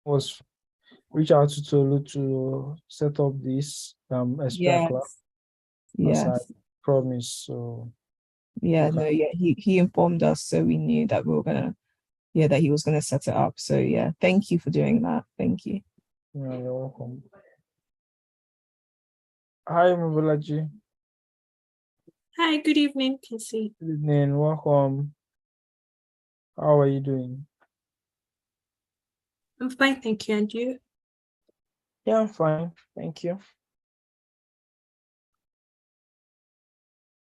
was reach out to Tolu to set up this extra class as I Yes. promised. So Yeah, no, yeah, he informed us, so we knew that we were gonna, that he was gonna set it up. So yeah, thank you for doing that. Thank you. yeah, you're welcome. Hi, Mubalaji. Hi, good evening, Kissy. Good evening. Welcome. How are you doing? I'm fine, thank you. And you? Yeah, I'm fine. Thank you.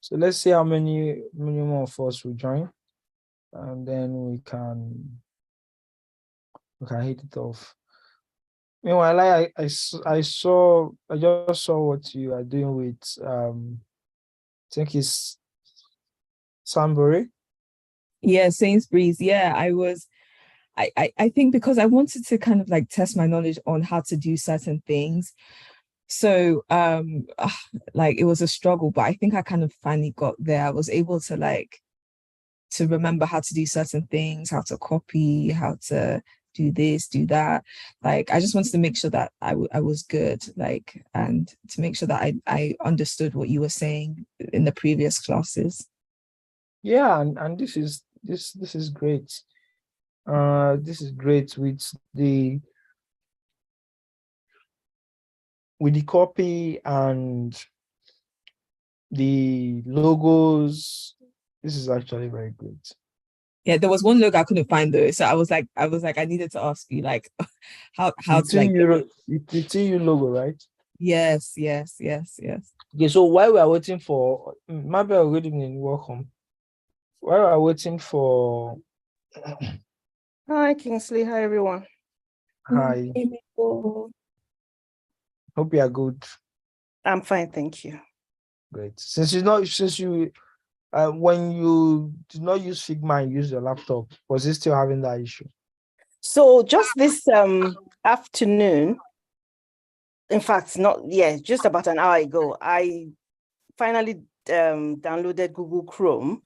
So let's see how many more of us will join, and then we can hit it off. Meanwhile, I just saw what you are doing with I think it's Sambury. Yeah, Sainsbury's. Yeah, I think because I wanted to kind of like test my knowledge on how to do certain things. So like it was a struggle, but I think I kind of finally got there. I was able to to remember how to do certain things, how to copy, how to do this, do that. Like I just wanted to make sure that I was good, like, and to make sure that I understood what you were saying in the previous classes. Yeah, and this is great. This is great with the copy and the logos. This is actually very great. Yeah, there was one logo I couldn't find though. So I was like, I needed to ask you like how to like the TU logo, right? yes. Okay, so while we are waiting for Mabel, good evening, welcome. While we are waiting for Hi, Kingsley. Hi, everyone. hi. Hope you are good. I'm fine, thank you. Great. When you did not use Figma and use your laptop, was it still having that issue? So just this afternoon, in fact, just about an hour ago, I finally downloaded Google Chrome.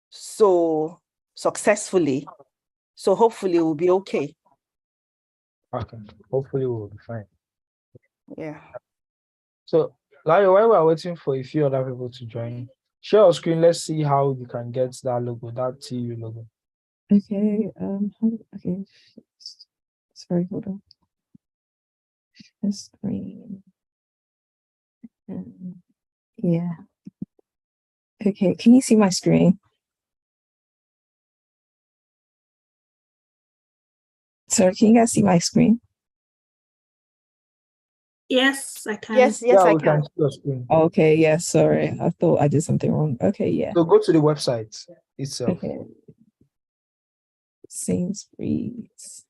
So successfully. So hopefully it will be okay. Okay. Hopefully we'll be fine. Yeah. So Larry, while we are waiting for a few other people to join, share your screen. Let's see how you can get that logo, that TU logo. Okay. Okay. Sorry, hold on. The screen. Yeah. Okay, can you see my screen? Sorry, can you guys see my screen? Yes, I can. Yes, I can. See your screen. Okay, yeah, sorry. I thought I did something wrong. Okay, yeah. So go to the website itself. Okay. Sainsbury's.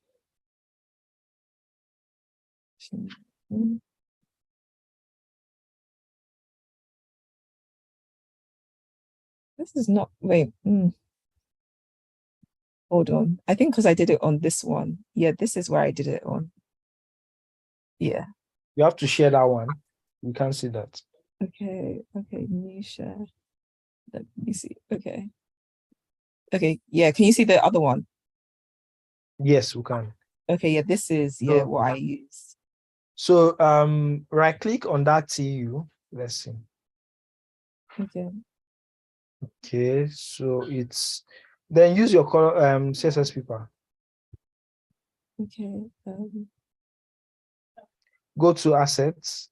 This is not, wait. Hold on. I think because I did it on this one. Yeah, this is where I did it on. Yeah. You have to share that one. We can't see that. Okay, new share. Let me see. Okay. Okay, yeah, can you see the other one? Yes, we can. Okay, yeah, this is what I use. So right click on that TU. Let's see. Okay. Okay, so then use your color CSS paper. Okay. Go to assets.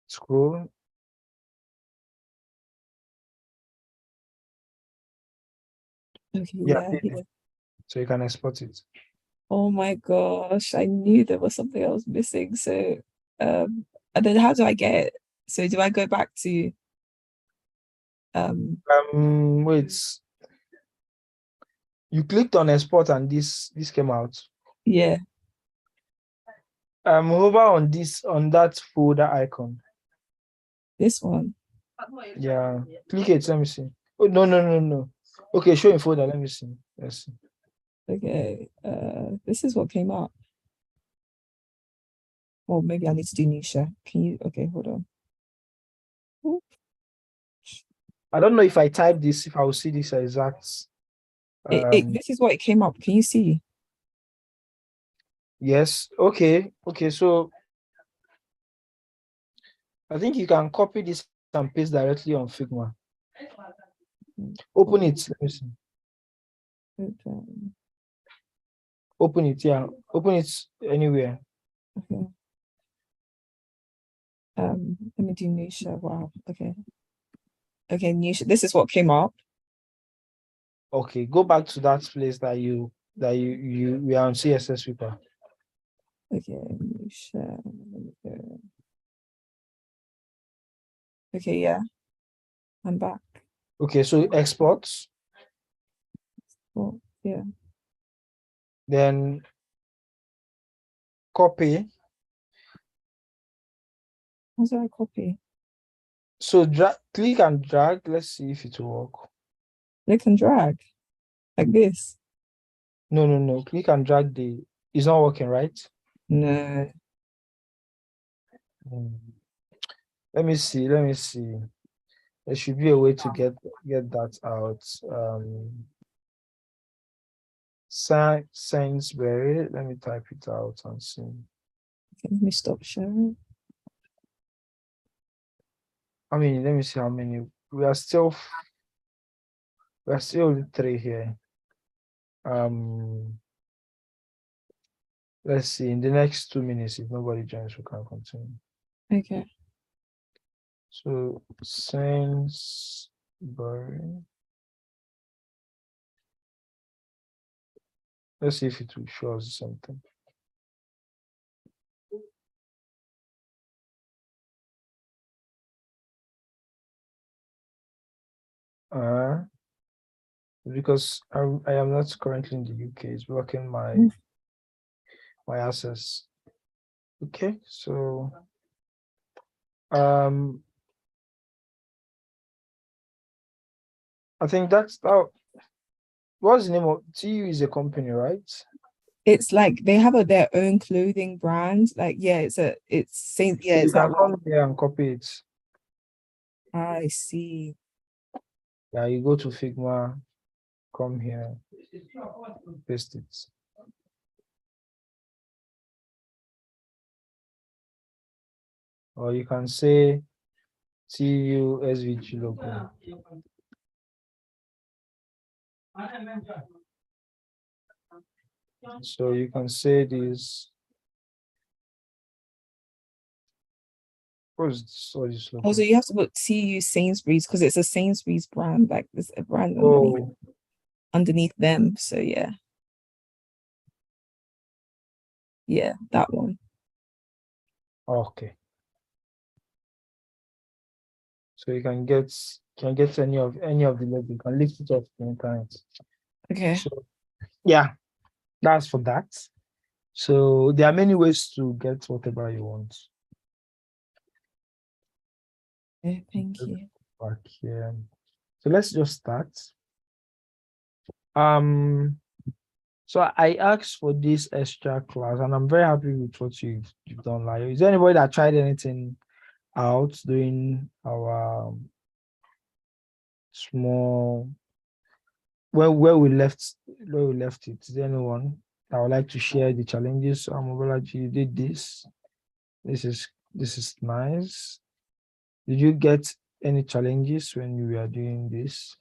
Scroll. Okay, yeah. So you can export it. Oh my gosh, I knew there was something I was missing. So and then how do I get it? So do I go back to wait. You clicked on export and this came out. Yeah. Hover on that folder icon. This one. Yeah. Click it. Let me see. Oh no. Okay, show in folder. Let me see. Let's see. Okay. This is what came up. Or maybe I need to do new share. Can you hold on. I don't know if I type this, if I will see this exact. This is what it came up. Can you see? Yes. Okay. So I think you can copy this and paste directly on Figma. Open it. Let me see. Open it. Yeah. Open it anywhere. Okay. Let me do new share. Wow. Okay. Okay, new share. This is what came up. Okay. Go back to that place that you we are on CSS paper. Okay, new share. Okay, yeah. I'm back. Okay. So export. Oh, yeah. Then copy. How do I copy? So click and drag. Let's see if it will work. Click and drag. Like this. No. Click and drag it's not working, right? No. Let me see. There should be a way to get that out. Sainsbury. Let me type it out and see. Okay, let me stop sharing. I mean, let me see how many. We are still 3 here. Let's see. In the next 2 minutes, if nobody joins, we can continue. Okay. So Sainsbury. Let's see if it will show us something. Because I am not currently in the UK, it's blocking my access. Okay, so I think that's what's the name of TU is a company, right? It's like they have their own clothing brand. Like, yeah, it's Saint. Yeah, You it's that can one. come here and copy it. I see. Yeah, you go to Figma, come here, paste it. Or you can say TU SVG logo. So you can say this. What's this logo? Also, you have to put TU Sainsbury's because it's a Sainsbury's brand. Like, there's a brand Oh, underneath them. So yeah, that one. okay. So you can get any of the logo. You can lift it off the internet. Okay. So yeah, that's for that. So there are many ways to get whatever you want. Okay, thank you. Back here. So let's just start. So I asked for this extra class, and I'm very happy with what you've done. Like, is there anybody that tried anything out during our small where we left it? Is there anyone that would like to share the challenges? Mobolaji, you did this. This is nice. Did you get any challenges when you were doing this?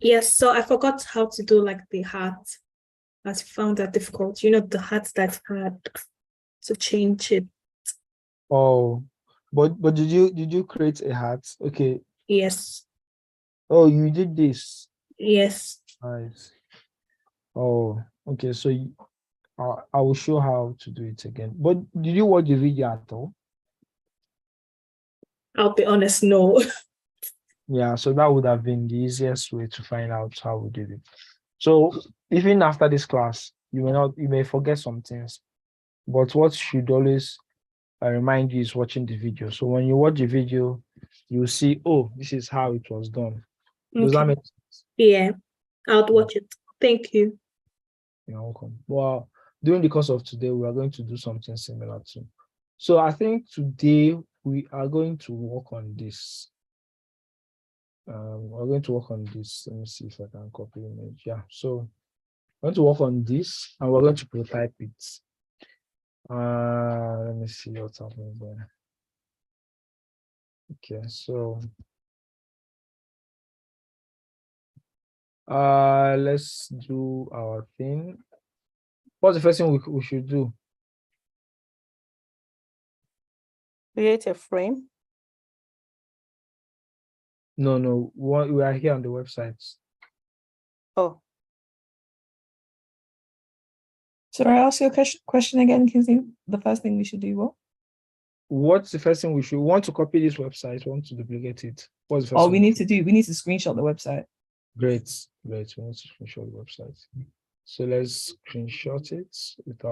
Yes, so I forgot how to do like the heart. I found that difficult. You know, the heart that had to change it. Oh, but did you create a heart? Okay. Yes. Oh, you did this. Yes. Nice. Oh, okay. So I will show how to do it again. But did you watch the video at all? I'll be honest, no. Yeah, so that would have been the easiest way to find out how we did it. So even after this class, you may forget some things, but what should always remind you is watching the video. So when you watch the video, you see, oh, this is how it was done. Does that Okay. make sense? Yeah, I'll watch it. Thank you. You're welcome. Well, during the course of today, we are going to do something similar too. So I think today we are going to work on this. We're going to work on this. Let me see if I can copy image. Yeah, so we're going to work on this and we're going to prototype it. Let me see what's happening there. Okay, so let's do our thing. What's the first thing we should do? Create a frame. No, we are here on the website. Oh, Should I ask you a question again, Kinsey? The first thing we should do what? What's the first thing we should want to copy this website? Want to duplicate it? What's the first Oh, thing? we need to screenshot the website. Great. We need to screenshot the website. So let's screenshot it with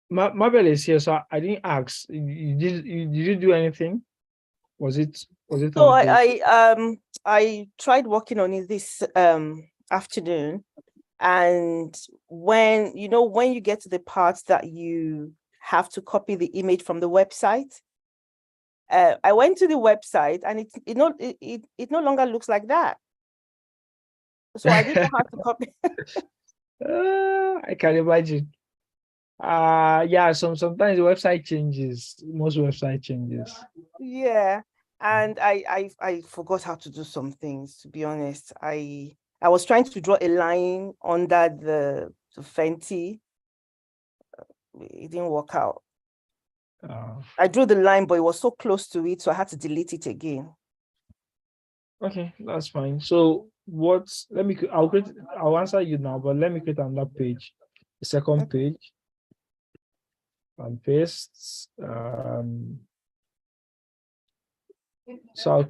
Mabel is here, so I didn't ask. Did you do anything? Was it so on the I tried working on it this afternoon, and when you get to the part that you have to copy the image from the website, I went to the website and it no longer looks like that. So I didn't know how to copy. I can imagine. Yeah, sometimes the website changes. Most website changes. Yeah, and I forgot how to do some things, to be honest. I was trying to draw a line under the Fenty. It didn't work out. I drew the line, but it was so close to it, so I had to delete it again. Okay, that's fine. So I'll answer you now, but let me create another page, the second page, and paste. So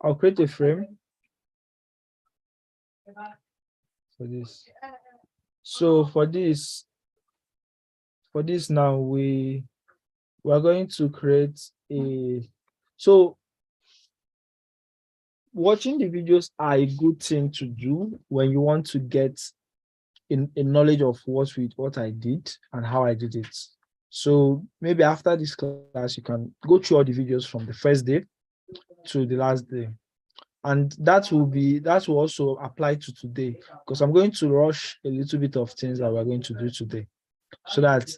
I'll create a frame for this. So for this now we are going to create so watching the videos are a good thing to do when you want to get a knowledge of what I did and how I did it. So maybe after this class, you can go through all the videos from the first day to the last day. And that will also apply to today, because I'm going to rush a little bit of things that we're going to do today so that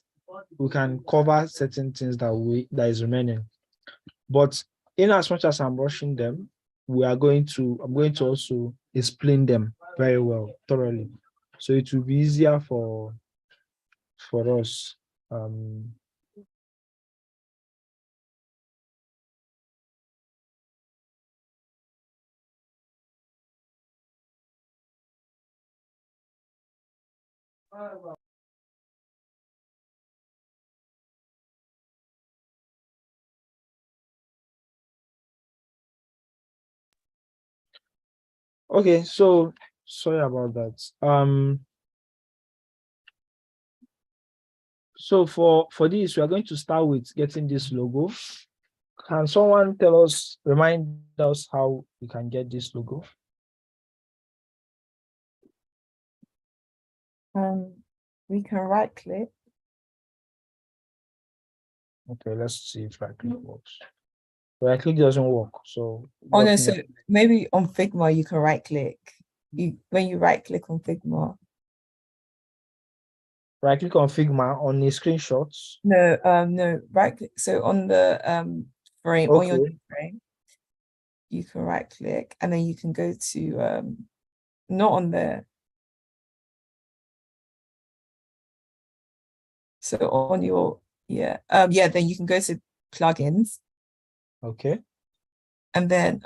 we can cover certain things that is remaining. But in as much as I'm rushing them, I'm going to also explain them very well, thoroughly. So it will be easier for us. Okay, so sorry about that. So for this, we are going to start with getting this logo. Can someone remind us how we can get this logo? We can right click. Okay, let's see if right click works. Right click doesn't work, so Oh no, so maybe on Figma you can right click. When you right click on Figma. Right click on Figma on the screenshots. No, no, right click. So on the frame, on your frame, you can right click and then you can go to not on there. So on your then you can go to plugins. Okay. And then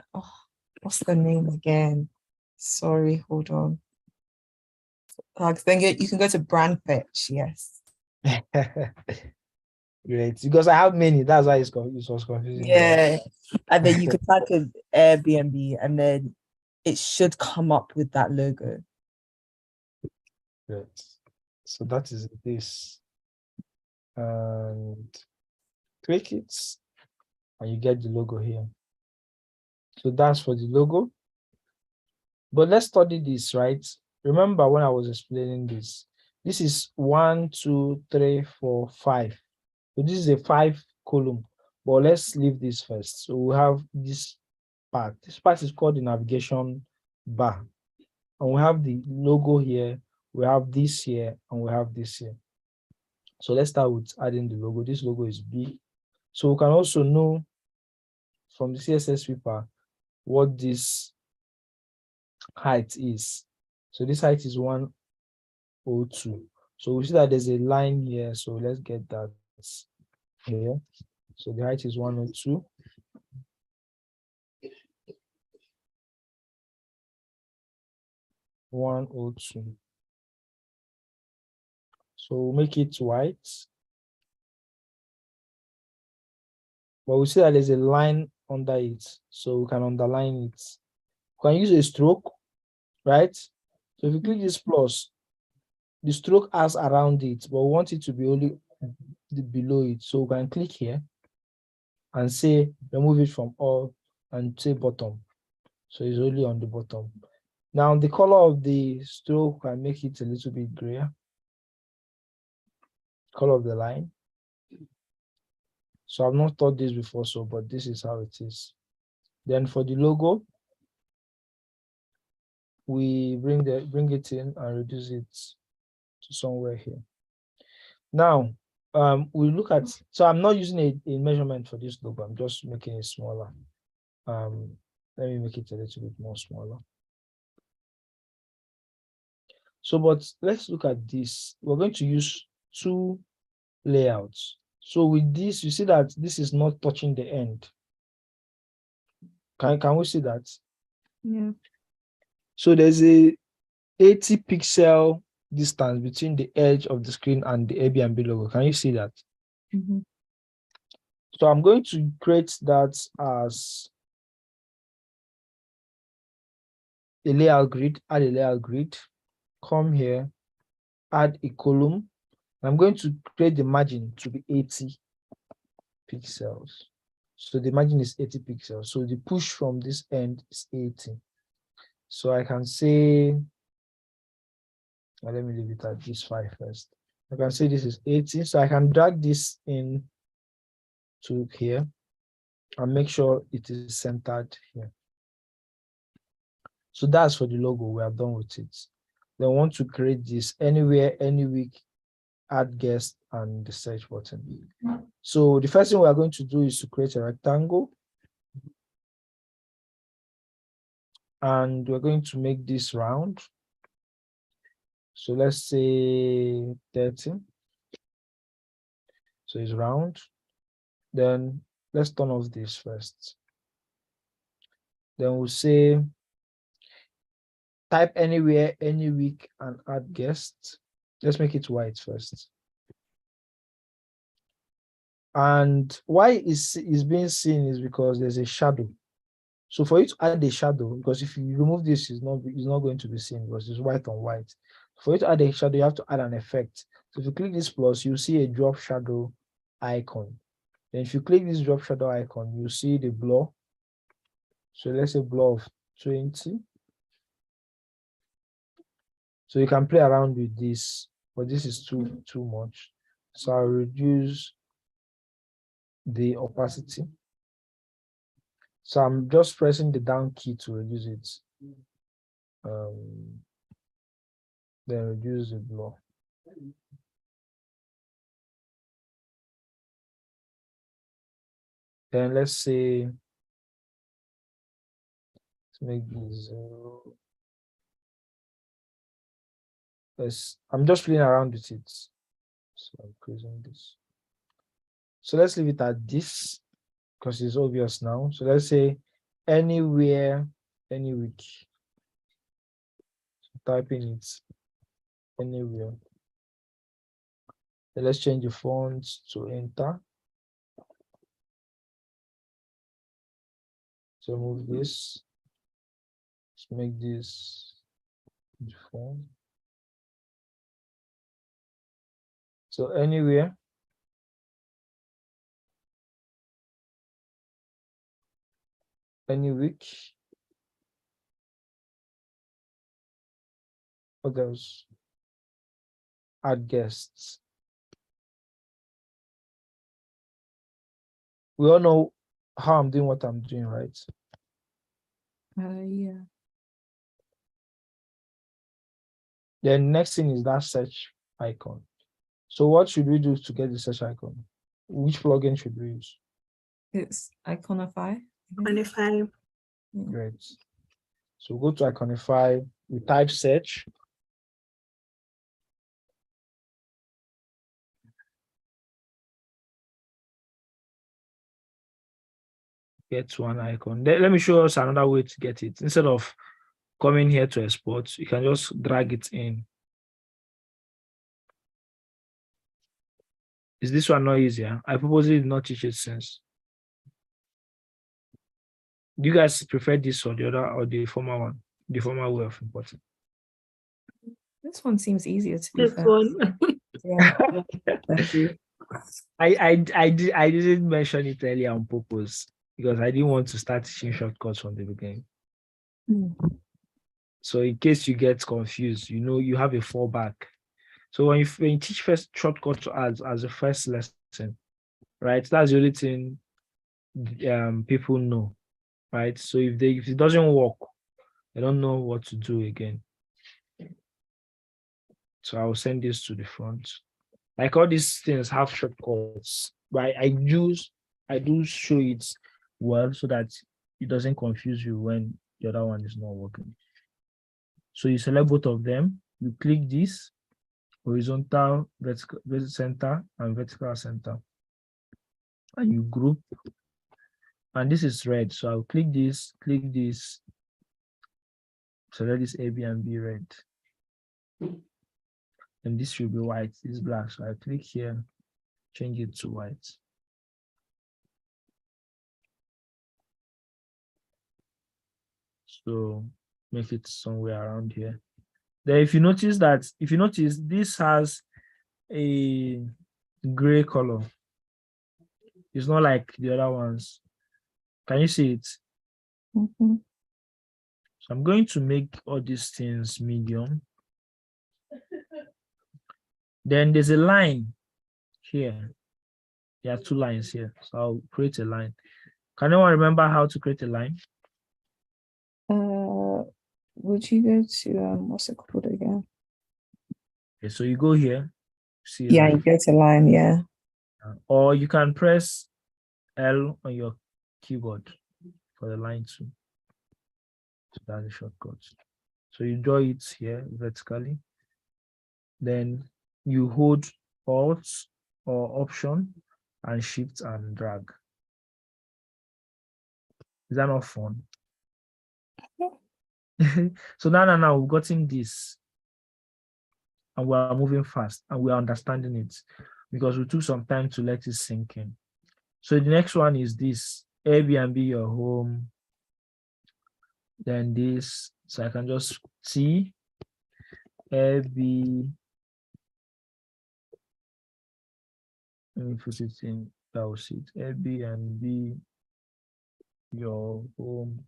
what's the name again? Sorry, hold on. Then you can go to brand fetch, yes. Great, because I have many. That's why it was confusing. Yeah, and then you could type in Airbnb, and then it should come up with that logo. Great. So that is this, and click it, and you get the logo here. So that's for the logo. But let's study this, right? Remember when I was explaining this? This is 1, 2, 3, 4, 5. So this is a 5 column. But let's leave this first. So we have this part. This part is called the navigation bar. And we have the logo here, we have this here, and we have this here. So let's start with adding the logo. This logo is big. So we can also know from the CSS paper what this height is. So this height is 102. So we see that there's a line here. So let's get that here. So the height is 102. So we'll make it white. But we see that there's a line under it. So we can underline it. We can use a stroke, right? So if you click this plus, the stroke has around it, but we want it to be only below it. So we can click here and say remove it from all and say bottom. So it's only on the bottom. Now the color of the stroke can make it a little bit grayer. Color of the line. So I've not thought this before, so but this is how it is. Then for the logo, we bring it in and reduce it to somewhere here. Now we look at, so I'm not using a measurement for this logo, I'm just making it smaller. Let me make it a little bit more smaller. So, but let's look at this. We're going to use two layouts. So with this, you see that this is not touching the end. Can we see that? Yeah. So there's a 80 pixel distance between the edge of the screen and the Airbnb logo. Can you see that? Mm-hmm. So I'm going to create that as a layout grid, add a layout grid, come here, add a column. I'm going to create the margin to be 80 pixels. So the margin is 80 pixels. So the push from this end is 80. So I can say, well, let me leave it at this 5 first. I can say this is 80. So I can drag this in to here and make sure it is centered here. So that's for the logo. We are done with it. Then we want to create this anywhere, any week, add guest and the search button. So the first thing we are going to do is to create a rectangle. And we're going to make this round. So let's say 30. So it's round. Then let's turn off this first. Then we'll say type anywhere, any week, and add guest. Let's make it white first. And why is being seen is because there's a shadow. So for you to add a shadow, because if you remove this, it's not going to be seen because it's white on white. For you to add a shadow, you have to add an effect. So if you click this plus, you see a drop shadow icon. Then if you click this drop shadow icon, you see the blur. So let's say blur of 20. So you can play around with this, but this is too much. So I'll reduce the opacity. So I'm just pressing the down key to reduce it. Then reduce the blur. Then let's say, let's make this 0. I'm just playing around with it. So I'm closing this. So let's leave it at this because it's obvious now. So let's say anywhere, any week. So typing it anywhere. Then let's change the font to enter. So move this. Let's make this the font. So anywhere. Any week. What else? Add guests. We all know how I'm doing what I'm doing, right? Yeah. Then next thing is that search icon. So what should we do to get the search icon? Which plugin should we use? It's Iconify. And if I Great. So go to Iconify, we type search. Get one icon. Let me show us another way to get it. Instead of coming here to export, you can just drag it in. Is this one not easier? I purposely did not teach it since. Do you guys prefer this or the other or the former one? The former way of importing? This one seems easier to be this fair. one, Yeah. Thank you. I didn't mention it earlier on purpose because I didn't want to start teaching shortcuts from the beginning. So in case you get confused, you know you have a fallback. So when you teach first shortcuts as a first lesson, right? That's the only thing people know, right? So if it doesn't work, they don't know what to do again. So I'll send this to the front. Like all these things have shortcuts, but I do show it well so that it doesn't confuse you when the other one is not working. So you select both of them, you click this horizontal, vertical center, and vertical center, and you group. And this is red, so I'll click this, select this A, B, and B red. And this should be white, this is black. So I click here, change it to white. So make it somewhere around here. Then if you notice this has a gray color. It's not like the other ones. Can you see it? Mhm. So I'm going to make all these things medium. Then there's a line here. There are two lines here. So I'll create a line. Can anyone remember how to create a line? Would you go to what's it called again? Okay, so you go here, see Yeah, you line. go to line, yeah. Or you can press L on your keyboard for the line too. So that's a shortcut. So you draw it here vertically. Then you hold Alt or Option and Shift and drag. Is that not fun? So now we've gotten this. And we are moving fast and we are understanding it because we took some time to let it sink in. So the next one is this Airbnb your home. Then this, so I can just see Airbnb. Let me put it in that sheet. Airbnb your home.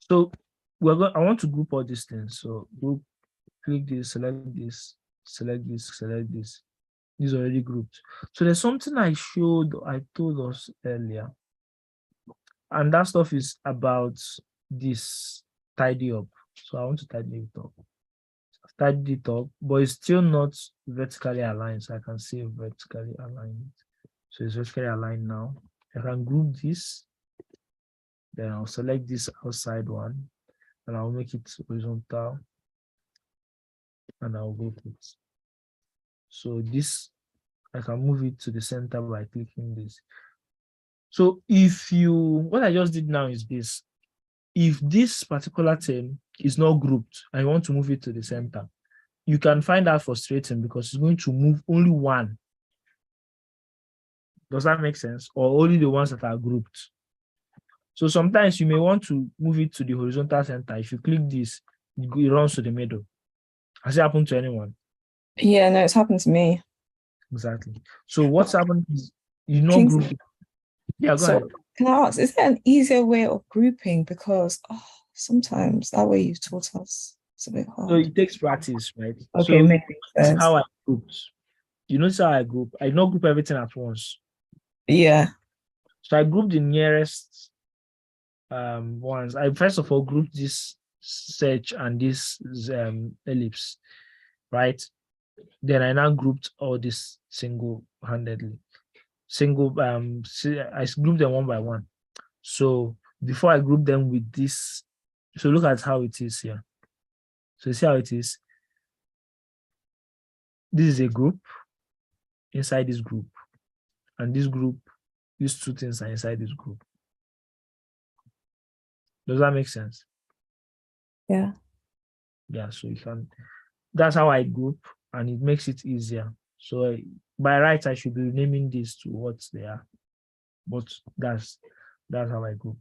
So I want to group all these things. So group, click this, select this, select this, select this. These are already grouped. So there's something I told us earlier. And that stuff is about this tidy up. So I want to tidy it up. I've tidied it up, but it's still not vertically aligned. So I can say vertically aligned. So it's vertically aligned now. I can group this. Then I'll select this outside one and I'll make it horizontal and I'll group it. So this, I can move it to the center by clicking this. So what I just did now is this. If this particular thing is not grouped and you want to move it to the center, you can find that frustrating because it's going to move only one. Does that make sense? Or only the ones that are grouped. So sometimes you may want to move it to the horizontal center. If you click this, it runs to the middle. Has it happened to anyone? Yeah, no, it's happened to me. Exactly. So what's happened is you know Kingsley, group. Yeah, go so ahead. can I ask, is there an easier way of grouping? Because sometimes that way you've taught us, it's a bit So hard. it takes practice, right? Okay, So makes this is sense. how I grouped. you notice how I group? I don't group everything at once. Yeah. So I group the nearest ones. I first of all group this search and this ellipse, right? Then I now grouped all this single-handedly. I grouped them one by one. So before I group them with this, so look at how it is here. So you see how it is. This is a group inside this group, and this group, these two things are inside this group. Does that make sense? Yeah. Yeah, so you can, that's how I group, and it makes it easier. So by right, I should be renaming these to what they are, but that's how I group.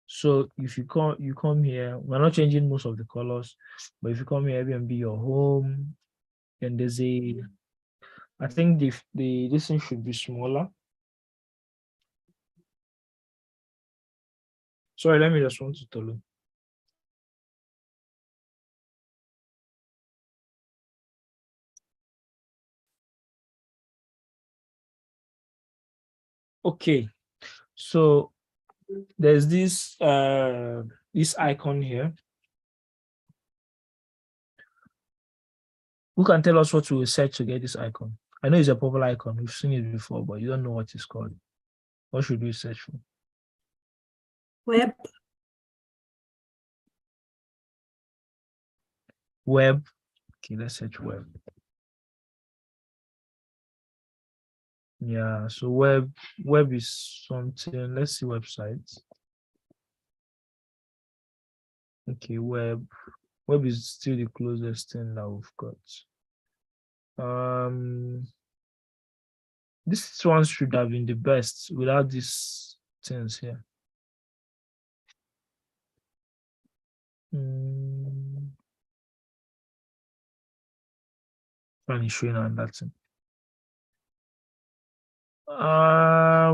So if you come here, we're not changing most of the colors, but if you come here, Airbnb your home, then there's I think this thing should be smaller. Sorry, let me just want to Tolu. Okay, so there's this icon here. Who can tell us what we will search to get this icon? I know it's a popular icon. We've seen it before, but you don't know what it's called. What should we search for? Web. Web. Okay, let's search web. Yeah, so web is something. Let's see websites. Okay, web is still the closest thing that we've got. This one should have been the best without these things here. And it's showing on that thing.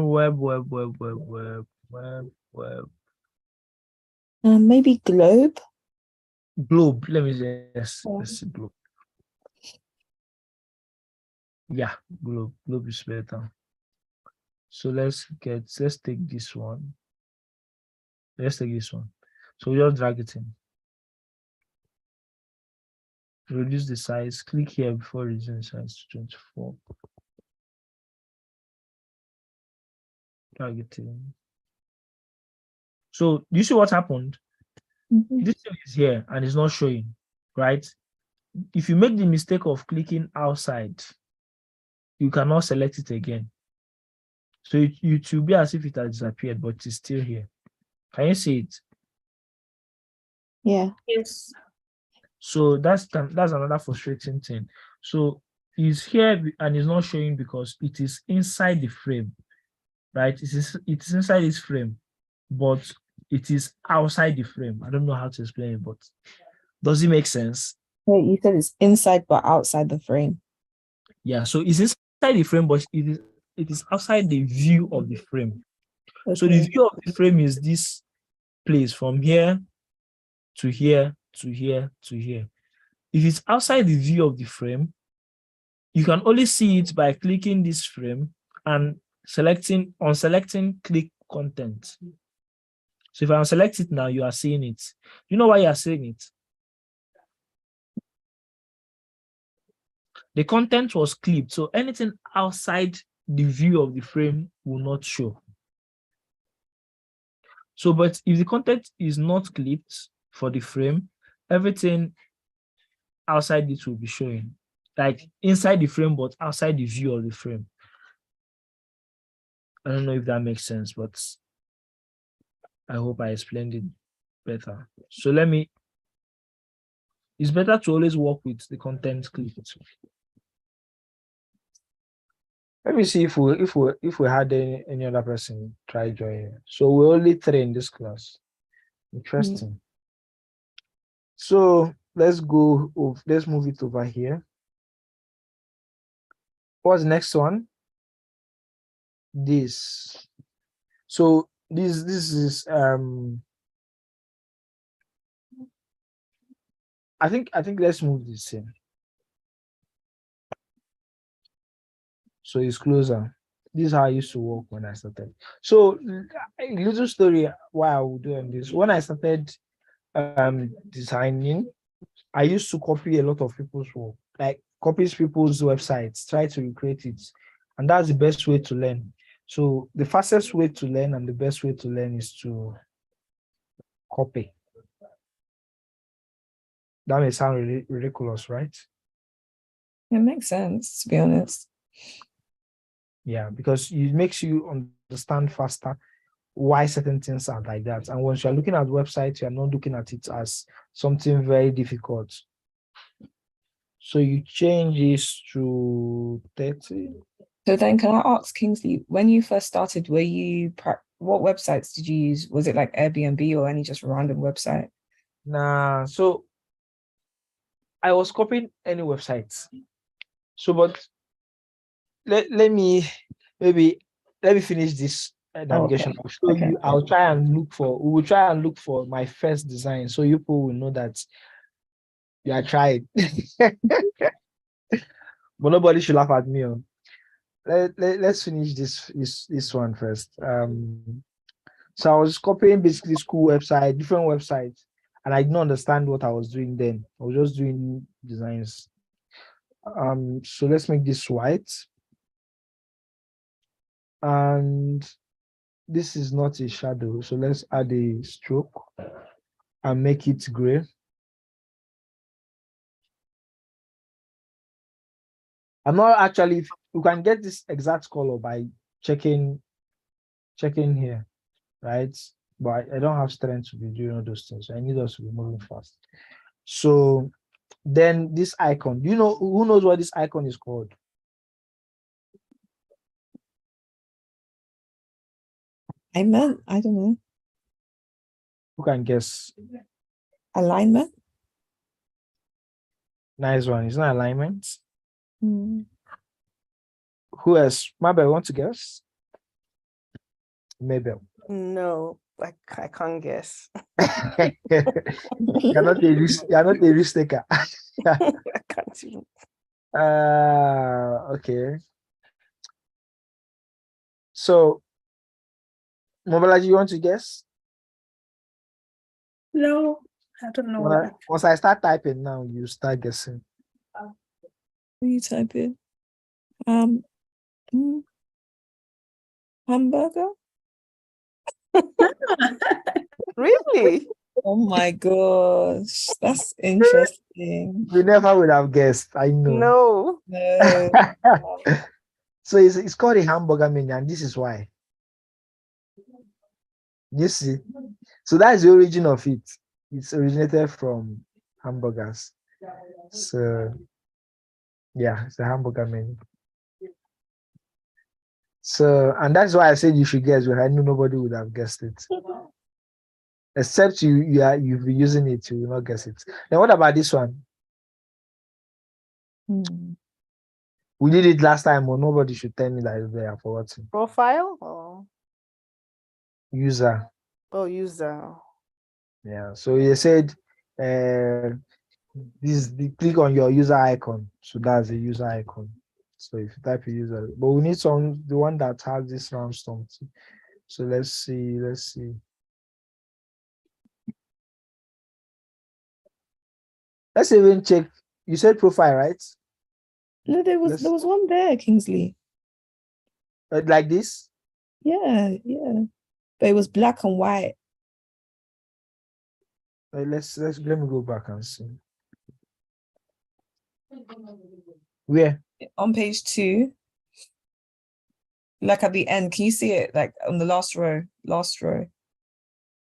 Web. Maybe globe. Globe. Let me just let's see globe. Yeah, globe. Globe is better. So let's take this one. Let's take this one. So we just drag it in. Reduce the size. Click here before reducing the size to 24. Drag it in. So do you see what happened? This thing is here and it's not showing, right? If you make the mistake of clicking outside, you cannot select it again. So it will be as if it has disappeared, but it's still here. Can you see it? Yeah. Yes. So that's another frustrating thing. So it's here and it's not showing because it is inside the frame, right? It is inside this frame, but it is outside the frame. I don't know how to explain it, but does it make sense? Wait, you said it's inside but outside the frame. Yeah, so it's inside the frame, but it is outside the view of the frame. Okay. So the view of the frame is this place from here to here to here to here. If it's outside the view of the frame, you can only see it by clicking this frame and selecting click content. So if I unselect it now, you are seeing it. You know why you are seeing it? The content was clipped, so anything outside the view of the frame will not show. So, but if the content is not clipped for the frame, everything outside it will be showing, like inside the frame, but outside the view of the frame. I don't know if that makes sense, but I hope I explained it better. So it's better to always work with the content clipped. Let me see if we had any other person try joining. So we're only 3 in this class. Interesting. So let's move it over here. What's the next one? This. So this is I think let's move this in. So it's closer. This is how I used to work when I started. So a little story why I would do this. When I started designing, I used to copy a lot of people's work, like copies people's websites, try to recreate it. And that's the best way to learn. So the fastest way to learn and the best way to learn is to copy. That may sound really ridiculous, right? It makes sense, to be honest. Yeah, because it makes you understand faster why certain things are like that. And once you're looking at websites, you're not looking at it as something very difficult. So you change this to 30. So then can I ask Kingsley, when you first started, what websites did you use? Was it like Airbnb or any just random website? Nah, so I was copying any websites. So, but let me finish this navigation. Okay. I'll show Okay. you. We will try and look for my first design so you people will know that you are trying. But nobody should laugh at me. Let's finish this one first. So I was copying basically school website, different websites, and I didn't understand what I was doing then. I was just doing designs. So let's make this white. And this is not a shadow, so let's add a stroke and make it gray. I'm not actually, you can get this exact color by checking here, right? But I don't have strength to be doing all those things. I need us to be moving fast. So then this icon, do you know who knows what this icon is called? I don't know. Who can guess? Alignment? Nice one. It's not alignment. Mm. Who else? Mabel, want to guess? Mabel. No, I can't guess. You're not a risk taker. I can't even. Okay. So, Mobalaji, you want to guess? No, I don't know what. Once I start typing now, you start guessing. What are you typing? Hamburger? Really? Oh my gosh, that's interesting. We never would have guessed. I know. No. No. So it's called a hamburger menu, and this is why. You see, so that's the origin of it. It's originated from hamburgers. So yeah, it's a hamburger menu. So, and that's why I said you should guess, but I knew nobody would have guessed it. Except you've been using it, you will not guess it. Then what about this one? We did it last time, but nobody should tell me that it's there. I forgot it. Profile or User. user? Yeah. So you said click on your user icon. So that's a user icon. So if you type a user, but we need the one that has this round stump. So let's see. Let's even check. You said profile, right? No, there was one there, Kingsley. Like this? Yeah. But it was black and white. Let me go back and see. Where? On page 2. Like at the end. Can you see it? Like on the last row.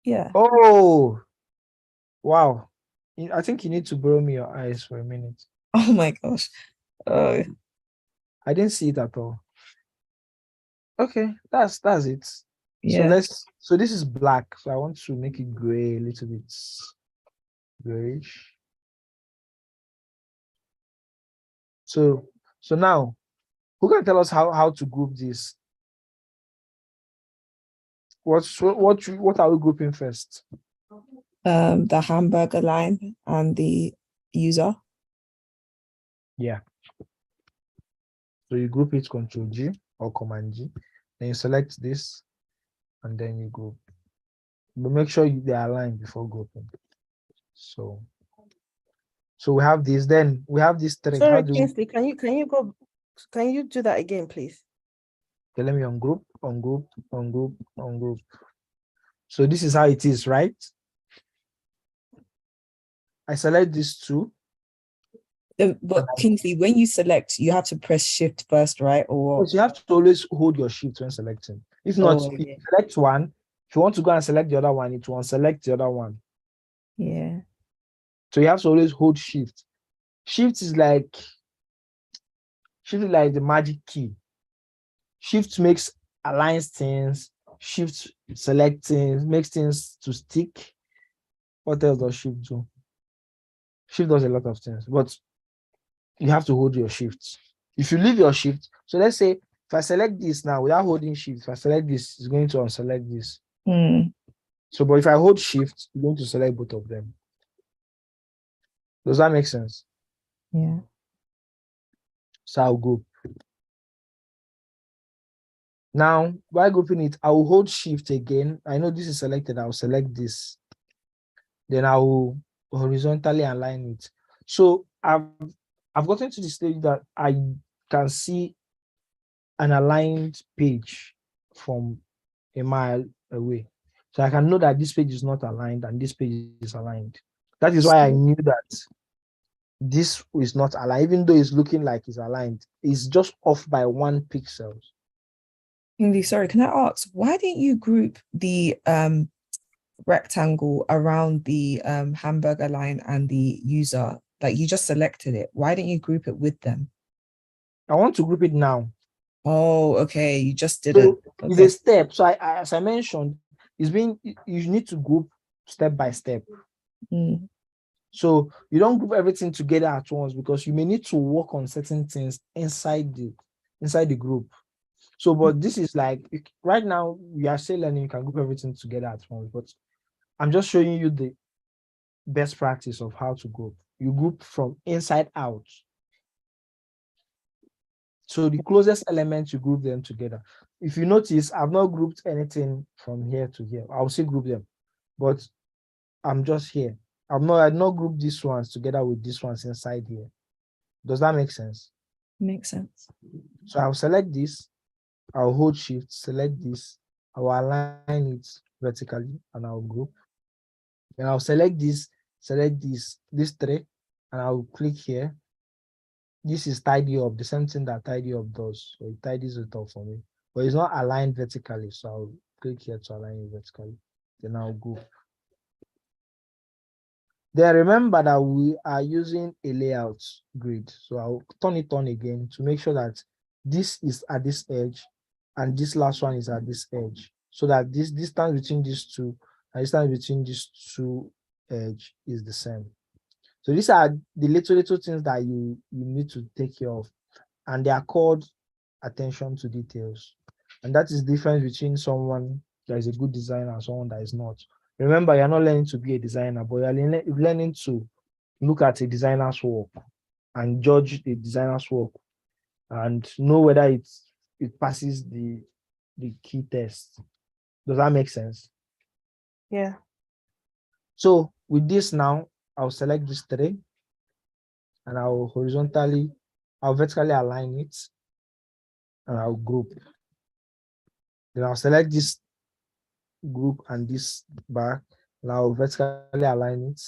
Yeah. Oh, wow. I think you need to borrow me your eyes for a minute. Oh my gosh. Oh. I didn't see it at all. Okay, that's it. Yeah. So this is black. So I want to make it gray, a little bit grayish. So now, who can tell us how to group this? What are we grouping first? The hamburger line and the user. Yeah. So you group it Control G or Command G. Then you select this, and then you group. But make sure they are aligned before grouping. So we have this. Then we have this three. Sorry, Kingsley, can you do that again, please? Okay, let me ungroup, ungroup, ungroup, ungroup. So this is how it is, right? I select these two. But Kingsley, when you select, you have to press shift first, right? Or Because you have to always hold your shift when selecting. If not, if you select one, if you want to go and select the other one, it will unselect the other one. yeah. So you have to always hold shift. Shift is like the magic key. Shift makes aligns things, shift select things, makes things to stick. What else does shift do? Shift does a lot of things, but you have to hold your shift. If you leave your shift, so let's say if I select this now without holding shift, if I select this, it's going to unselect this. So, but if I hold shift, you're going to select both of them. Does that make sense? Yeah. So I'll group. Now, while grouping it, I will hold shift again. I know this is selected. I'll select this. Then I will horizontally align it. So I've gotten to the stage that I can see an aligned page from a mile away. So I can know that this page is not aligned and this page is aligned. That is why I knew that this is not aligned, even though it's looking like it's aligned. It's just off by 1 pixel. Kingsley, sorry, can I ask, why didn't you group the rectangle around the hamburger line and the user? Like you just selected it. Why didn't you group it with them? I want to group it now. Oh, okay. You just did So it. it's a step. So as I mentioned, you need to group step by step. So you don't group everything together at once because you may need to work on certain things inside the group. So, but this is like right now we are still learning. You can group everything together at once, but I'm just showing you the best practice of how to group. You group from inside out. So the closest elements, you group them together. If you notice, I've not grouped anything from here to here. I'll still group them, but I'm just here. I've not grouped these ones together with these ones inside here. Does that make sense? Makes sense. So I'll select this, I'll hold shift, select this, I'll align it vertically, and I'll group. Then I'll select this three, and I'll click here. This is tidy up, the same thing that tidy up does. So it tidies it up for me. But it's not aligned vertically. So I'll click here to align it vertically. Then I'll go. Then remember that we are using a layout grid. So I'll turn it on again to make sure that this is at this edge and this last one is at this edge. So that this distance between these two and distance between these two edge is the same. So these are the little things that you need to take care of, and they are called attention to details. And that is the difference between someone that is a good designer and someone that is not. Remember, you're not learning to be a designer, but you're learning to look at a designer's work and judge the designer's work and know whether it passes the key test. Does that make sense? Yeah. So with this now, I'll select this three and I'll vertically align it and I'll group. Then I'll select this group and this bar and I'll vertically align it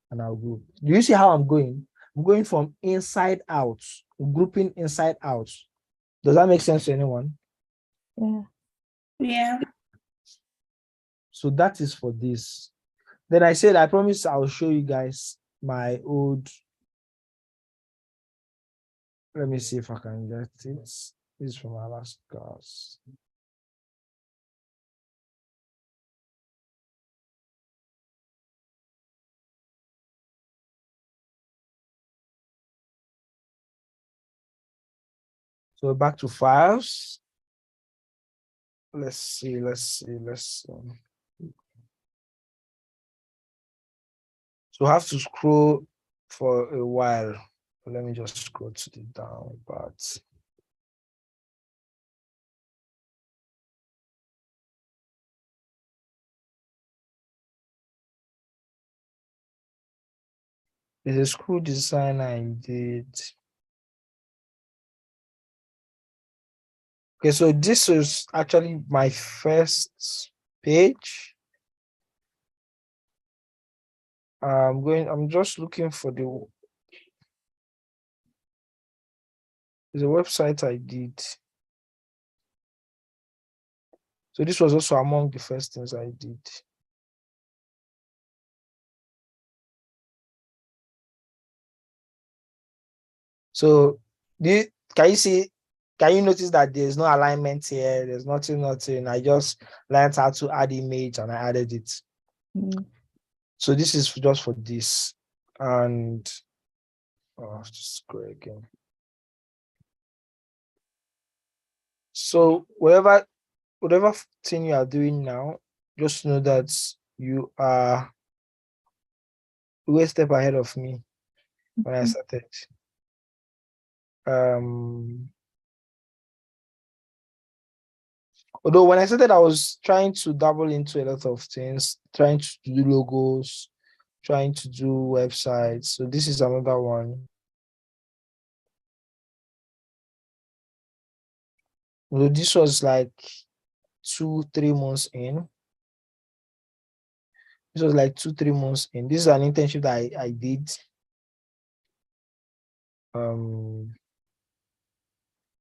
and I'll group. Do you see how I'm going? I'm going from inside out, grouping inside out. Does that make sense to anyone? Yeah. Yeah. So that is for this. Then I said, I promise I'll show you guys my old. Let me see if I can get it. This is from my last class. So back to files. Let's see. So I have to scroll for a while. Let me just scroll to the down part. There's a school design I did. Okay, so this is actually my first page. I'm just looking for the website I did. So this was also among the first things I did. So can you see, can you notice that there's no alignment here? There's nothing. I just learned how to add image and I added it. Mm. So this is just for this. And just go again. So whatever thing you are doing now, just know that you are way step ahead of me when I started. Although when I started, I was trying to dabble into a lot of things, trying to do logos, trying to do websites. So this is another one. Although this was like 2-3 months in. This was like 2-3 months in. This is an internship that I did.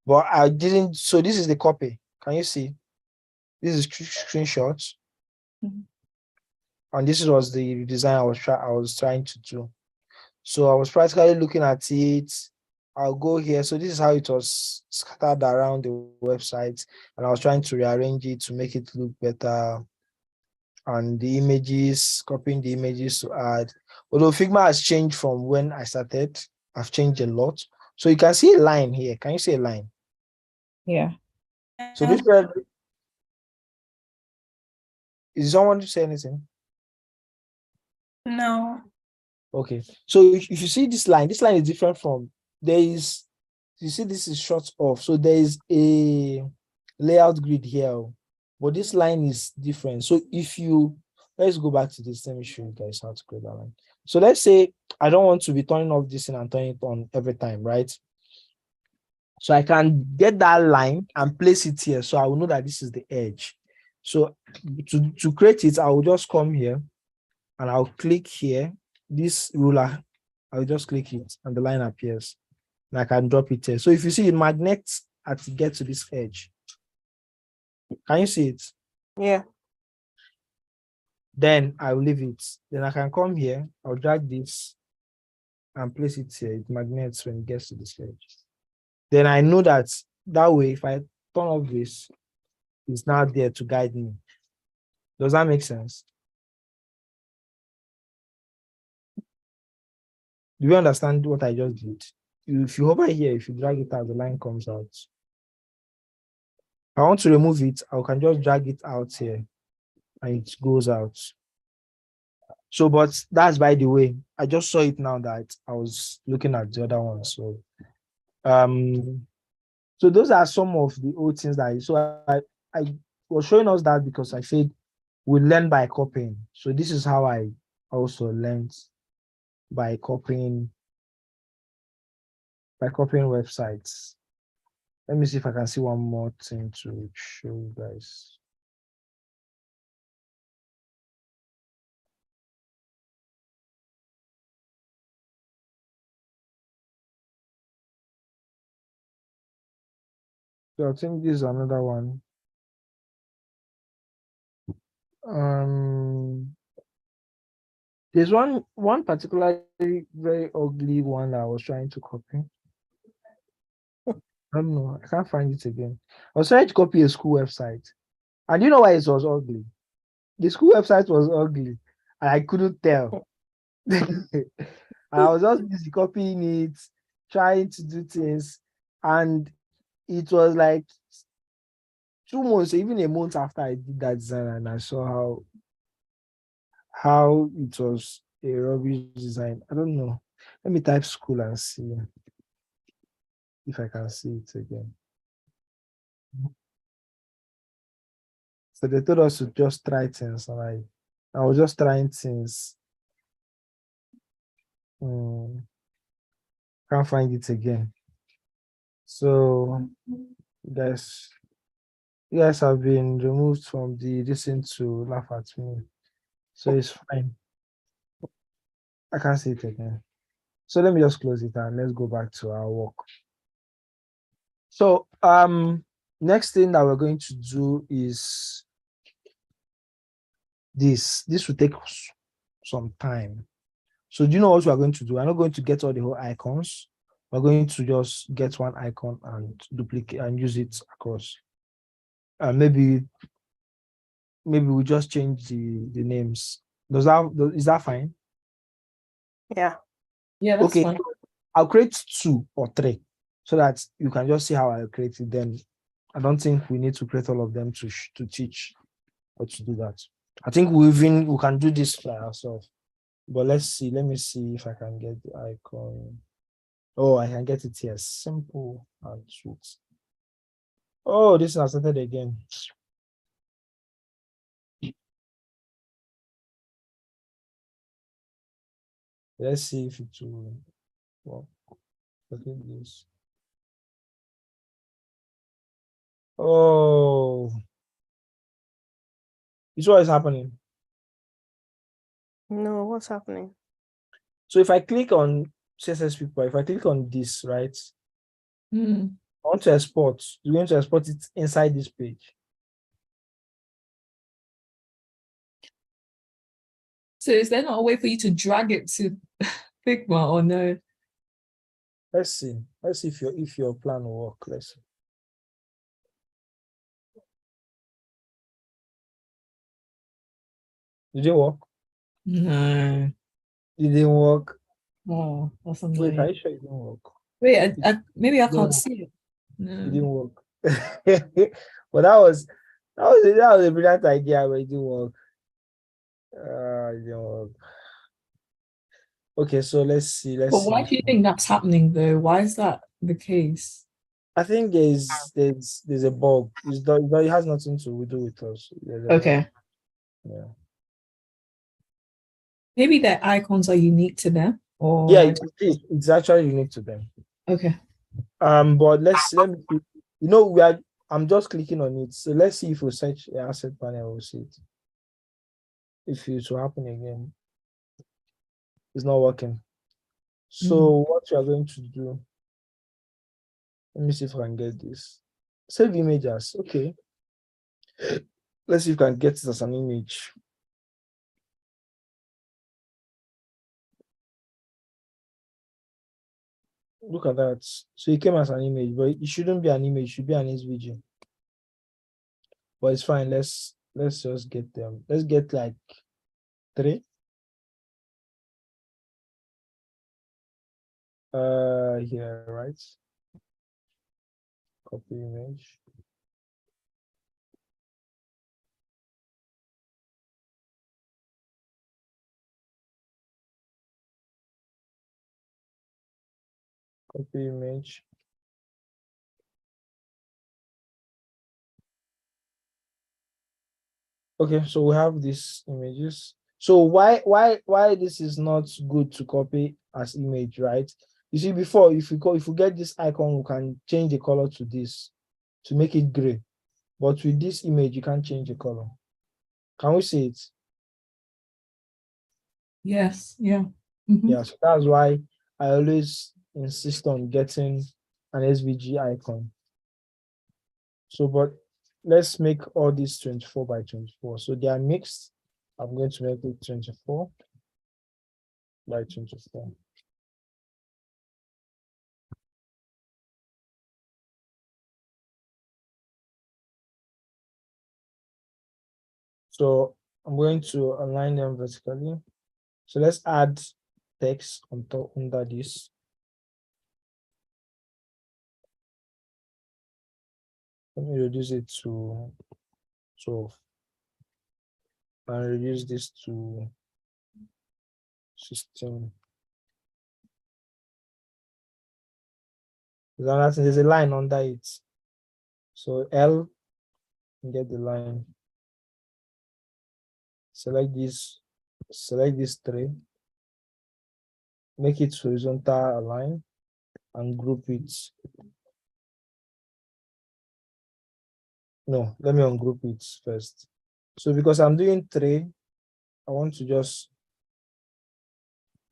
But I didn't. So this is the copy. Can you see? This is screenshots. Mhm. And this was the design I was trying to do. So I was practically looking at it. I'll go here. So this is how it was scattered around the website. And I was trying to rearrange it to make it look better. And the images, copying the images to add. Although Figma has changed from when I started, I've changed a lot. So you can see a line here. Can you see a line? Yeah. So this word, is someone to say anything? No. Okay. So if you see this line is different from, you see this is short off. So there is a layout grid here, but this line is different. So let's go back to this. Let me show you guys how to create that line. So let's say I don't want to be turning off this and turning it on every time, right? So I can get that line and place it here. So I will know that this is the edge. So to create it, I will just come here and I'll click here, this ruler, I'll just click it and the line appears. And I can drop it here. So if you see it magnets at to get to this edge. Can you see it? Yeah. Then I will leave it. Then I can come here, I'll drag this and place it here. It magnets when it gets to this edge. Then I know that way, if I turn off this, it's now there to guide me. Does that make sense? Do you understand what I just did? If you hover here, if you drag it out, the line comes out. If I want to remove it, I can just drag it out here and it goes out. So, but that's by the way. I just saw it now that I was looking at the other one. So, so those are some of the old things I was showing us that because I said we learn by copying. So this is how I also learned by copying websites. Let me see if I can see one more thing to show you guys. So I think this is another one. There's one particularly very ugly one that I was trying to copy. I don't know. I can't find it again. I was trying to copy a school website. And you know why it was ugly? The school website was ugly. And I couldn't tell. And I was just busy copying it, trying to do things. And it was like 2 months, even a month after I did that design, and I saw how it was a rubbish design. I don't know. Let me type school and see if I can see it again. So they told us to just try things, and I was just trying things. Can't find it again. So guys, you guys have been removed from the listen to laugh at me. So it's fine. I can't see it again. So let me just close it and let's go back to our work. So next thing that we're going to do is this. This will take some time. So do you know what we are going to do? I'm not going to get all the whole icons. We're going to just get one icon and duplicate and use it across. Maybe we just change the names. Is that fine? Yeah. Yeah, that's Okay. fine. I'll create 2 or 3 so that you can just see how I create it. Then I don't think we need to create all of them to teach how to do that. I think we can do this by ourselves. But let's see. Let me see if I can get the icon. Oh, I can get it here. Simple and sweet. Oh, this has started again. Let's see if it will work. Look at this. Oh, this is what is happening. No, what's happening? So if I click on CSS People, if I click on this, right? Mm. I want to export. You're going to export it inside this page. So is there not a way for you to drag it to Figma or no? Let's see. Let's see if your plan will work. Let's see. Did it work? No. It didn't work. Oh, that's Wait, are annoying. you sure it didn't work? Wait, maybe I It didn't can't work. see it. It No. didn't work. But that was a brilliant idea, but it didn't work. It didn't work. Okay, so let's see. But Let's why see. do you think that's happening though? Why is that the case? I think there's a bug. It has nothing to do with us. There's a bug. Okay. Yeah. Maybe their icons are unique to them or Yeah, it's actually unique to them. okay. But let me see. I'm just clicking on it. So let's see if we search the asset panel, we'll see it. If it will happen again, it's not working. So what we are going to do, let me see if I can get this. Save images. Okay. Let's see if I can get it as an image. Look at that. So it came as an image, but it shouldn't be an image, it should be an SVG. But it's fine. Let's just get them. Let's get like 3. Here, right? Copy image. Copy image. Okay, so we have these images. So why this is not good to copy as image, right? You see, before if we get this icon, we can change the color to this to make it gray. But with this image, you can't change the color. Can we see it? Yes, yeah. Yeah, so that's why I always insist on getting an SVG icon. So, but let's make all these 24 by 24. So they are mixed. I'm going to make it 24 by 24. So I'm going to align them vertically. So let's add text on top under this. Let me reduce it to 12 and reduce this to 16. There's a line under it. So L, get the line. Select this 3. make it horizontal align and group it. No, let me ungroup it first. So because I'm doing 3, I want to just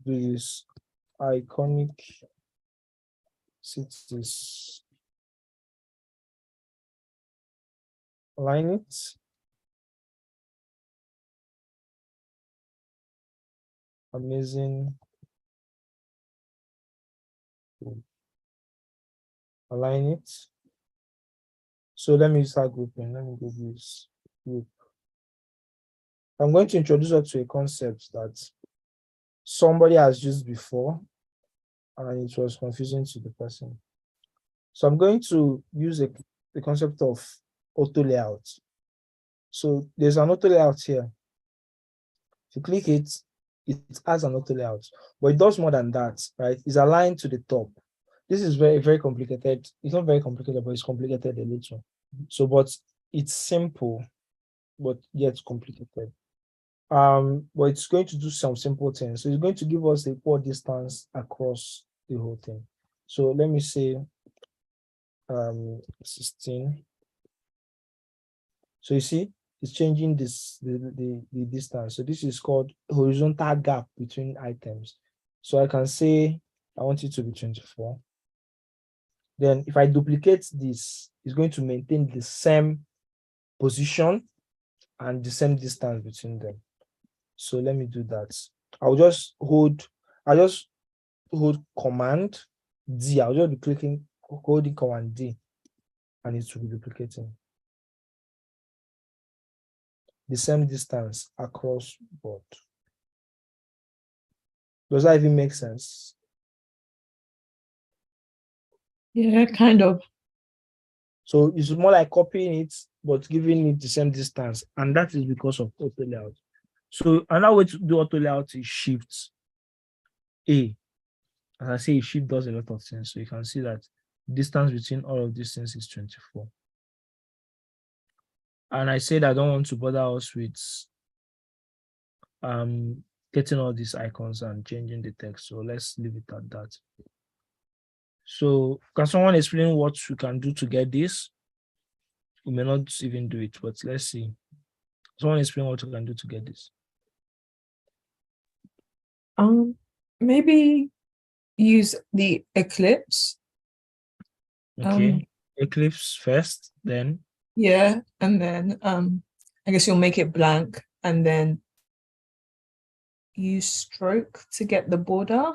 do this iconic cities. Align it. Amazing. Align it. So let me start grouping. Let me go this group. I'm going to introduce us to a concept that somebody has used before and it was confusing to the person. So I'm going to use the concept of auto layout. So there's an auto layout here. If you click it, it has an auto layout, but it does more than that, right? It's aligned to the top. This is very, very complicated. It's not very complicated, but it's complicated a little. So, but it's simple, but yet complicated. But it's going to do some simple things. So it's going to give us the equal distance across the whole thing. So let me say 16. So you see, it's changing the distance. So this is called horizontal gap between items. So I can say I want it to be 24. Then if I duplicate this, it's going to maintain the same position and the same distance between them. So let me do that. I just hold Command D. I'll just be holding Command D, and it will be duplicating the same distance across board. Does that even make sense? Yeah, kind of. So it's more like copying it, but giving it the same distance, and that is because of auto layout. So another way to do auto layout is Shift A. As I say, Shift does a lot of things. So you can see that distance between all of these things is 24. And I said I don't want to bother us with getting all these icons and changing the text. So let's leave it at that. So can someone explain what we can do to get this? We may not even do it, but let's see. Someone explain what we can do to get this. Maybe use the Eclipse. Okay. Eclipse first, then. Yeah, and then I guess you'll make it blank and then use stroke to get the border.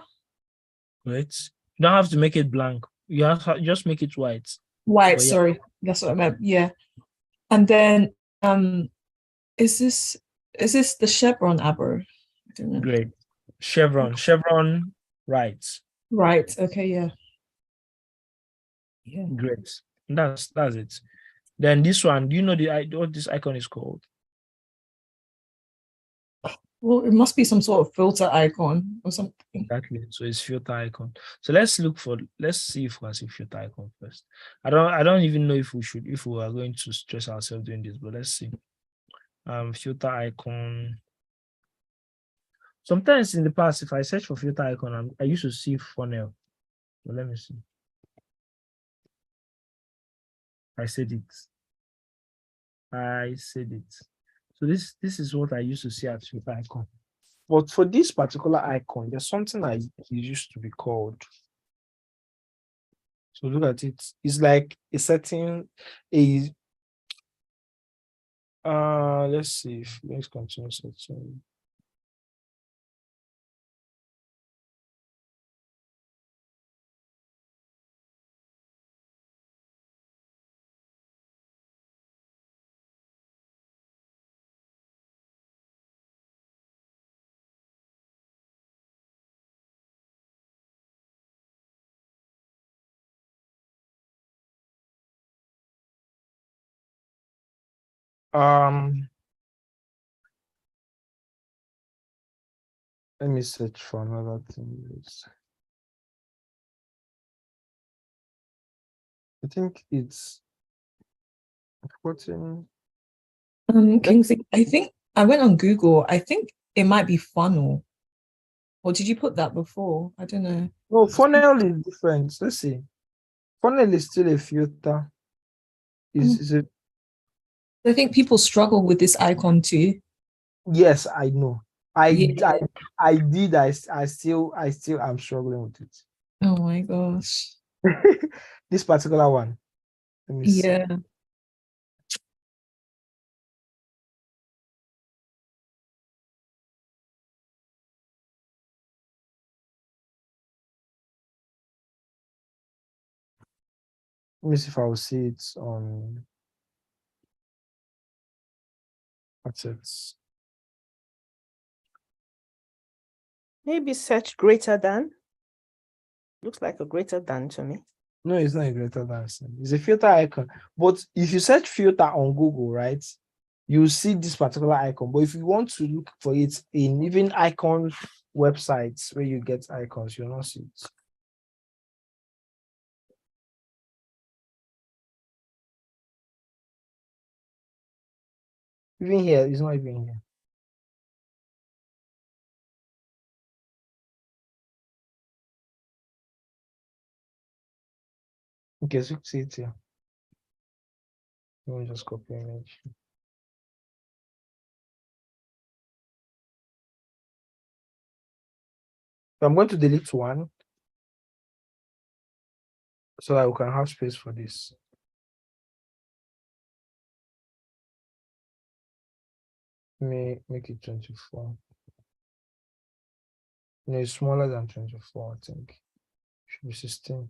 Right. You don't have to make it blank. You have to just make it white. White, But yeah. sorry. That's what I meant. Yeah. And then is this the chevron arrow? I don't know. Great. Chevron right. Right. Okay, yeah. Yeah. Great. That's it. Then this one, do you know what this icon is called? Well, it must be some sort of filter icon or something. Exactly. So it's filter icon. So let's see if we can see filter icon first. I don't even know if we are going to stress ourselves doing this, but let's see. Filter icon. Sometimes in the past, if I search for filter icon, I used to see funnel. But let me see. I said it. So this is what I used to see as filter icon. But for this particular icon, there's something it used to be called. So look at it. It's like a setting. Let's see if let's continue setting. Let me search for another thing. I think it's forgotten. Kingsley, I think I went on Google. I think it might be funnel. Or did you put that before? I don't know. No, funnel is different. Let's see. Funnel is still a filter. Is it? I think people struggle with this icon too. Yes, I know. I Yeah. I did. I still am struggling with it. Oh my gosh. This particular one. Let me see. Yeah. Let me see if I will see it on assets. Maybe search greater than. Looks like a greater than to me. No, it's not a greater than sign. It's a filter icon. But if you search filter on Google, right, you see this particular icon. But if you want to look for it in even icon websites where you get icons, you'll not see it. Even here, it's not even here. Okay, so you see it here. Let me just copy image. So I'm going to delete one so that we can have space for this. Let me make it 24. No, it's smaller than 24, I think. Should be 16.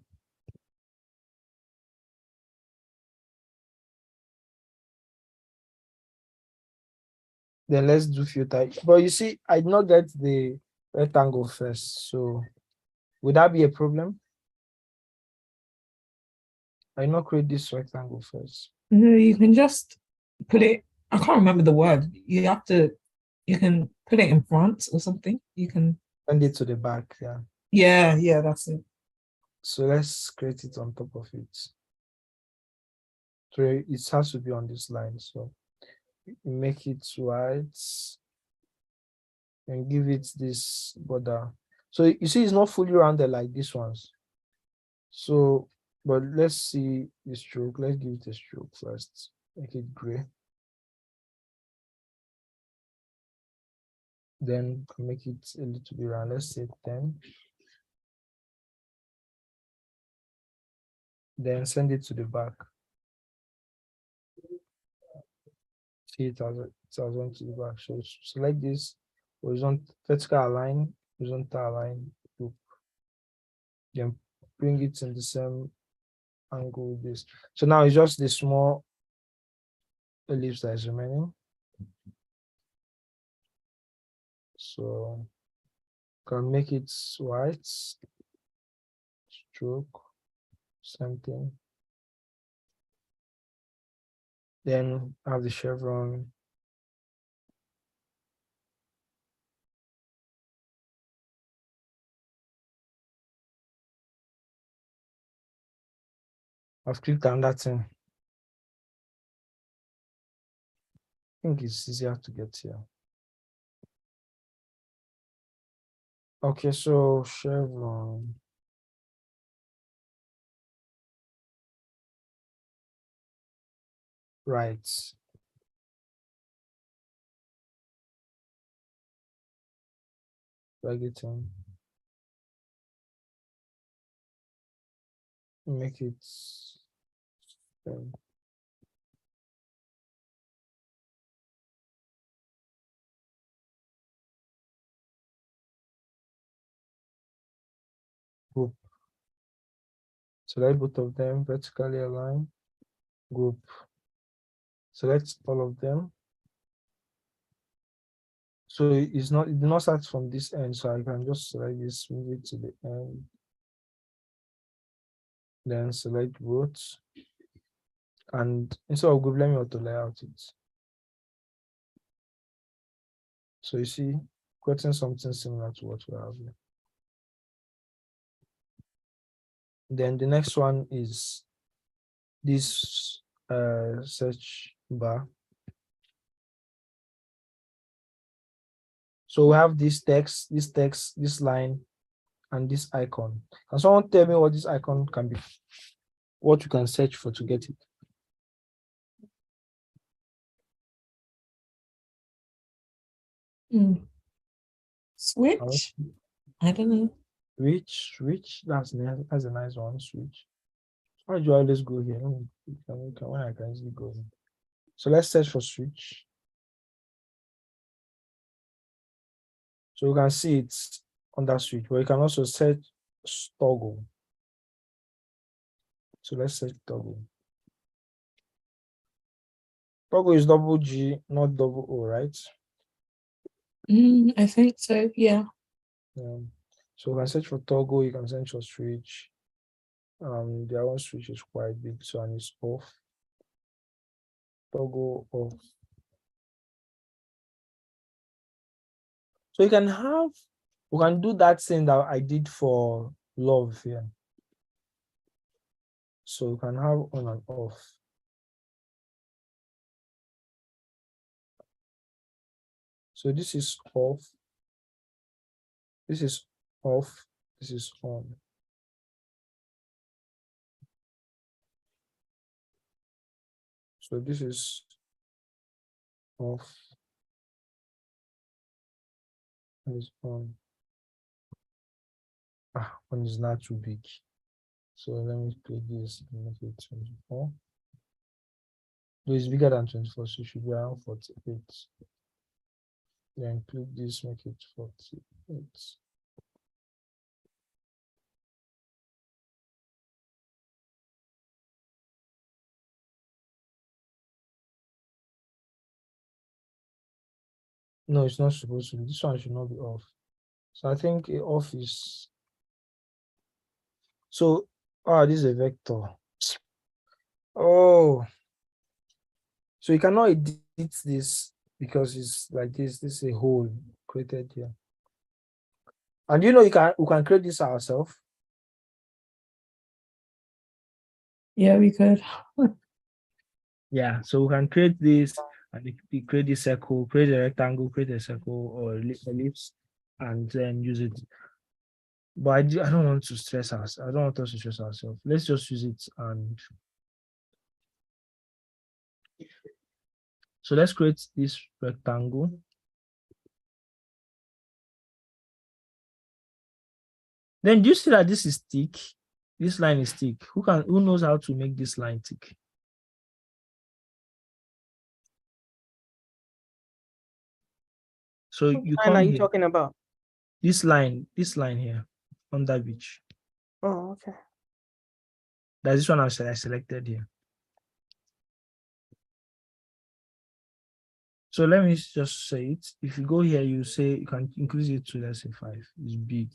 Then let's do filter. But you see, I did not get the rectangle first. So would that be a problem? I did not create this rectangle first. No, you can just put it. I can't remember the word. You can put it in front or something. You can. Send it to the back. Yeah. Yeah, that's it. So let's create it on top of it. So it has to be on this line. So make it white and give it this border. So you see, it's not fully rounded like this ones. So, but let's see the stroke. Let's give it a stroke first. Make it gray. Then make it a little bit round. Let's say 10. Then send it to the back. See it as went to the back. So select this horizontal vertical align, horizontal align group. Then bring it in the same angle with this. So now it's just the small ellipse that is remaining. So can make it white, stroke, same thing. Then have the chevron. I've clicked on that thing. I think it's easier to get here. Okay, so chevron. Right. Drag it in. Make it group. Select both of them, vertically align, group. Select all of them. So it did not start from this end, so I can just select this, move it to the end. Then select both. And instead of group, let me auto layout it. So you see, creating something similar to what we have here. Then the next one is this search bar. So So we have this text, this line, and this icon. Can someone tell me what this icon can be? What you can search for to get it? Switch? I don't know. Switch. That's nice. That's a nice one. Switch. Why do I always go here? When I can easily go here. So let's search for switch. So you can see it's under switch, but you can also search toggle. So let's search toggle. Toggle is double G, not double O, right? I think so, yeah. So you can search for toggle, you can search for switch. Their own switch is quite big, so and it's off. Toggle off. So you can do that thing that I did for love here. So you can have on and off. So this is off. This is off. This is on. So this is off. And it's on. One is not too big. So let me click this and make it 24. Though it's bigger than 24, so it should be around 48. Then click this, make it 48. No, it's not supposed to be. This one should not be off. So I think off is. So, this is a vector. Oh, so you cannot edit this because it's like this. This is a hole created here. And we can create this ourselves. Yeah, we could. Yeah, so we can create this and we create this circle, create a rectangle, create a circle or ellipse, and then use it. But I don't want to stress us. I don't want us to stress ourselves. Let's just use it. And so let's create this rectangle. Then do you see that this is thick? This line is thick. Who knows how to make this line thick? So you What line are you here, talking about? this line here on that beach. Oh, okay. That's this one I selected here. So let me just say it. If you go here, you say you can increase it to, let's say 5. It's big.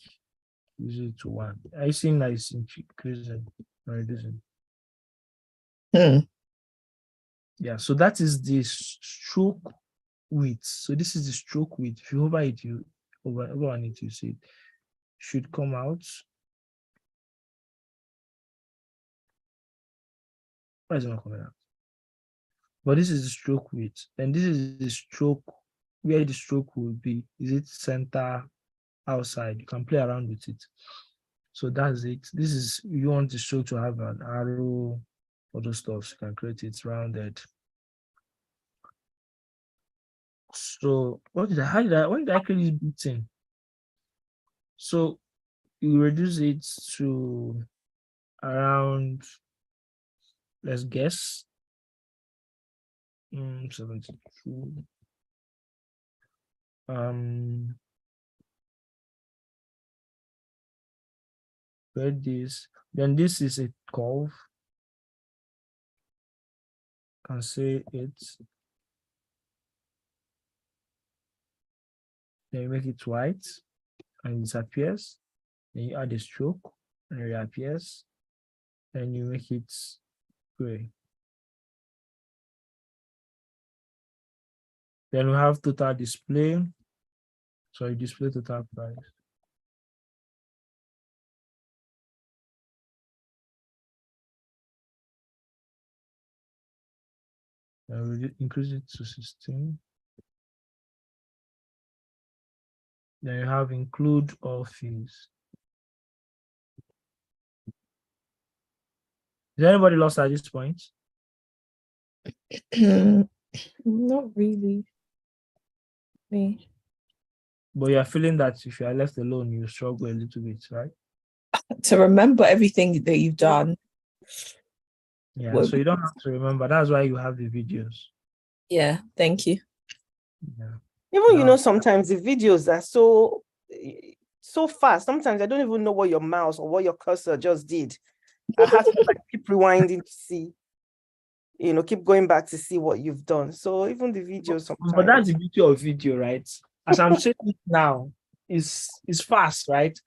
Use it to 1. I think that it's increasing or reducing. Yeah, so that is the stroke width. So this is the stroke width. If you hover it, you over on it, you see it should come out. Why is it not coming out? But this is the stroke width. And this is the stroke where the stroke will be. Is it center, outside? You can play around with it. So that's it. This is, you want the stroke to have an arrow, all those stuff. You can create it rounded. So when did I create this thing? So you reduce it to around, let's guess, 72. Where this, then this is a curve. Can say it. Then you make it white and it disappears. Then you add a stroke and it reappears. Then you make it gray. Then we have total display. So you display total price. And we increase it to 16. Then you have include all fields. Is anybody lost at this point? Not really. Me. But you're feeling that if you are left alone, you struggle a little bit, right? To remember everything that you've done. Yeah, Well, so you don't have to remember. That's why you have the videos. yeah, thank you. Yeah. Even, Now- sometimes the videos are so fast. Sometimes I don't even know what your mouse or what your cursor just did. I had to keep rewinding to see, keep going back to see what you've done. So even the videos sometimes. But that's the beauty of video, right? As I'm saying it now, it's fast, right?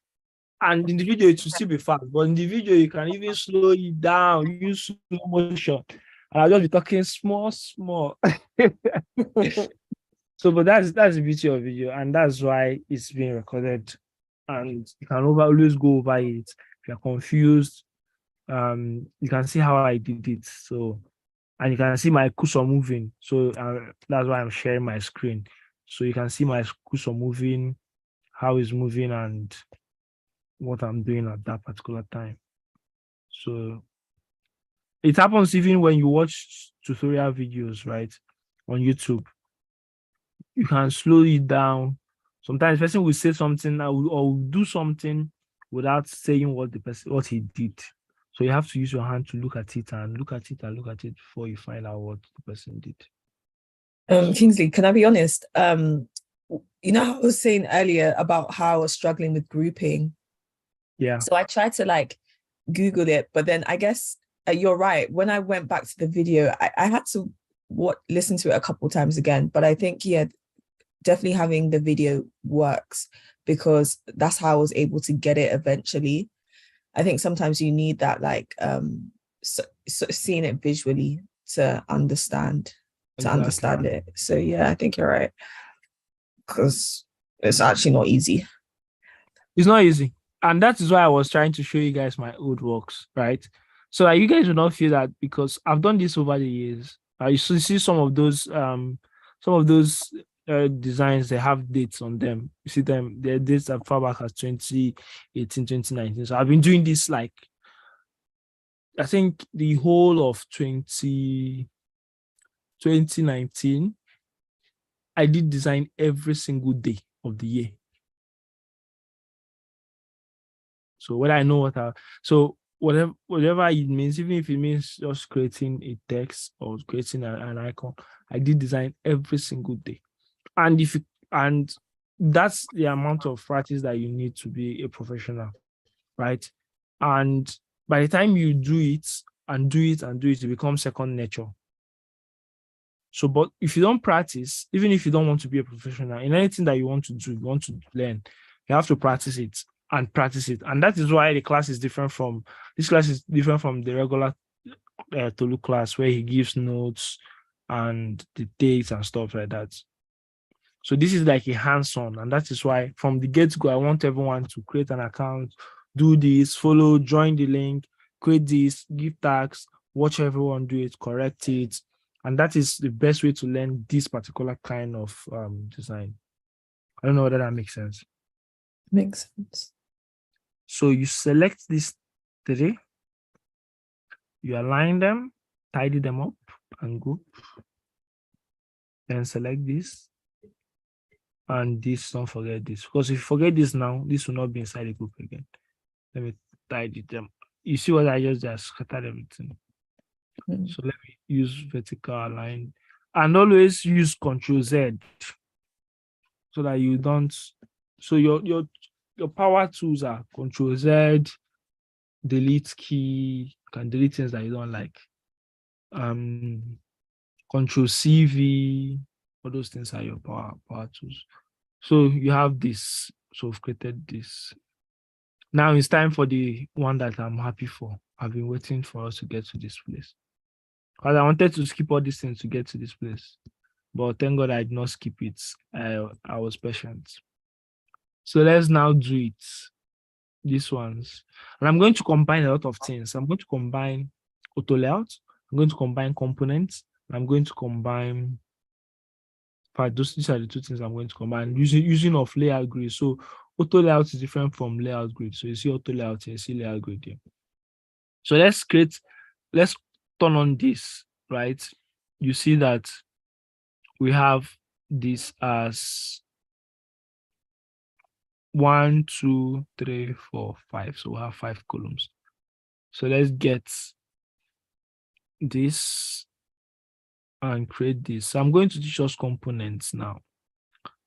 And in the video, it will still be fast. But in the video, you can even slow it down, use slow motion. And I'll just be talking small. So, but that's the beauty of video, and that's why it's being recorded. And you can always go over it. If you're confused, you can see how I did it. So, and you can see my cursor moving. So that's why I'm sharing my screen. So you can see my cursor moving, how it's moving, and what I'm doing at that particular time. So it happens even when you watch tutorial videos, right, on YouTube. You can slow it down. Sometimes the person will say something or will do something without saying what he did. So you have to use your hand to look at it and look at it and look at it before you find out what the person did. Kingsley, can I be honest? I was saying earlier about how I was struggling with grouping. Yeah. So I tried to Google it, but then I guess you're right. When I went back to the video, I had to listen to it a couple times again. But I think, yeah, definitely having the video works because that's how I was able to get it eventually. I think sometimes you need that seeing it visually to understand it. So yeah, I think you're right. Because it's actually not easy. It's not easy. And that is why I was trying to show you guys my old works, right? So that you guys will not feel that because I've done this over the years. You see some of those designs, they have dates on them. You see them, their dates are far back as 2018, 2019. So I've been doing this I think the whole of 2019, I did design every single day of the year. So whether I know whatever it means, even if it means just creating a text or creating an icon, I did design every single day. And that's the amount of practice that you need to be a professional, right? And by the time you do it and do it and do it, it becomes second nature. So, but if you don't practice, even if you don't want to be a professional in anything that you want to do, you want to learn, you have to practice it. And that is why this class is different from the regular Tolu class where he gives notes and the dates and stuff like that. So this is like a hands-on, and that is why from the get-go, I want everyone to create an account, do this, follow, join the link, create this, give tags, watch everyone do it, correct it. And that is the best way to learn this particular kind of design. I don't know whether that makes sense. Makes sense. So you select these three, you align them, tidy them up, and group. Then select this. And this, don't forget this. Because if you forget this now, this will not be inside the group again. Let me tidy them. You see what I just scattered everything. So let me use vertical align. And always use Control Z so that you don't. So your power tools are Control Z, delete key, you can delete things that you don't like. Control CV, all those things are your power tools. So you have this. So we've created this. Now it's time for the one that I'm happy for. I've been waiting for us to get to this place. Because I wanted to skip all these things to get to this place. But thank God I did not skip it. I was patient. So let's now do it. These ones. And I'm going to combine a lot of things. I'm going to combine auto layout. I'm going to combine components. I'm going to combine But these are the two things I'm going to combine using of layout grid. So auto layout is different from layout grid. So you see auto layout here, you see layout grid here. So let's turn on this, right? You see that we have this as 1, 2, 3, 4, 5. So we have 5 columns. So let's get this and create this. So I'm going to teach us components now.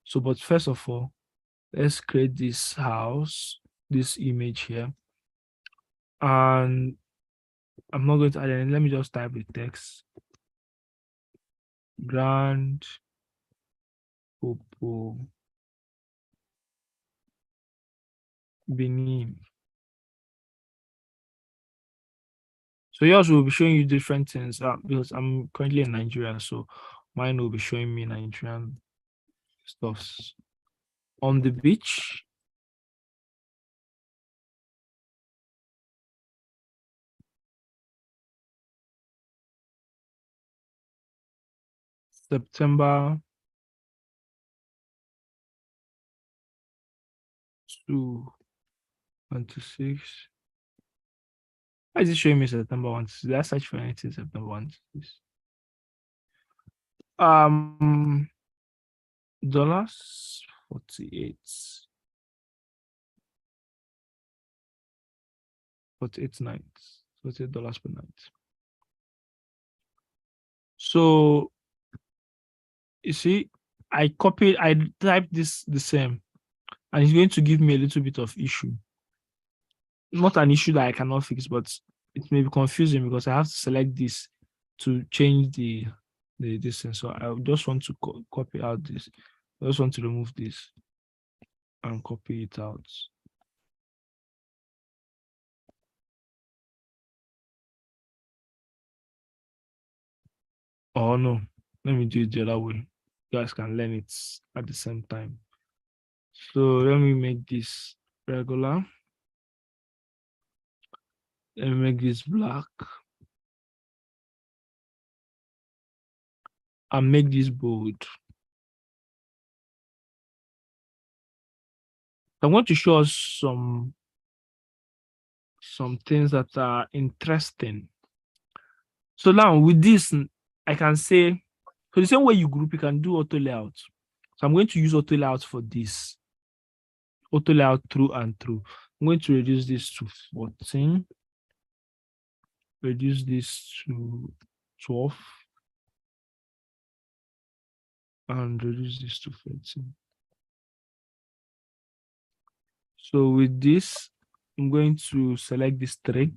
So, but first of all, let's create this house, this image here. And I'm not going to add any, let me just type the text. Grand Popo Benin. So yours will be showing you different things because I'm currently in Nigeria, so mine will be showing me Nigerian stuffs. On the beach. September 26. Why is it showing me September 1? Did I search for anything September 1? Dollars 48. $48 $48 per night. So you see, I typed this the same, and it's going to give me a little bit of issue. Not an issue that I cannot fix, but it may be confusing because I have to select this to change the distance. So I just want to copy out this. I just want to remove this and copy it out. Oh no, let me do it the other way. You guys can learn it at the same time. So let me make this regular. Let me make this black. And make this bold. I'm going to show us some things that are interesting. So now with this, I can say, so the same way you group, you can do auto layout. So I'm going to use auto layout for this. Auto layout through and through. I'm going to reduce this to 14. Reduce this to 12. And reduce this to 14. So with this, I'm going to select this tray,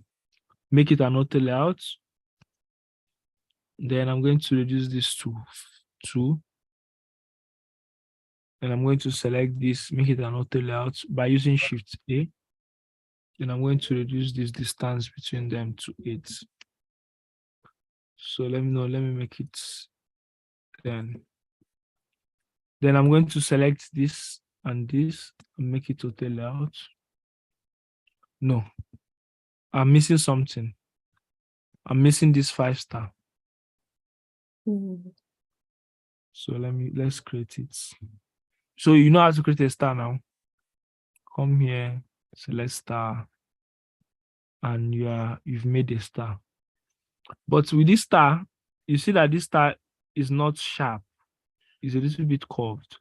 make it an auto layout. Then I'm going to reduce this to 2. And I'm going to select this, make it an auto layout by using Shift A. Then I'm going to reduce this distance between them to 8. So let me make it 10. Then I'm going to select this and this and make it auto layout. No, I'm missing something. I'm missing this 5-star. So let's create it. So you know how to create a star now. Come here, select star, and you've made a star. But with this star, you see that this star is not sharp. It's a little bit curved.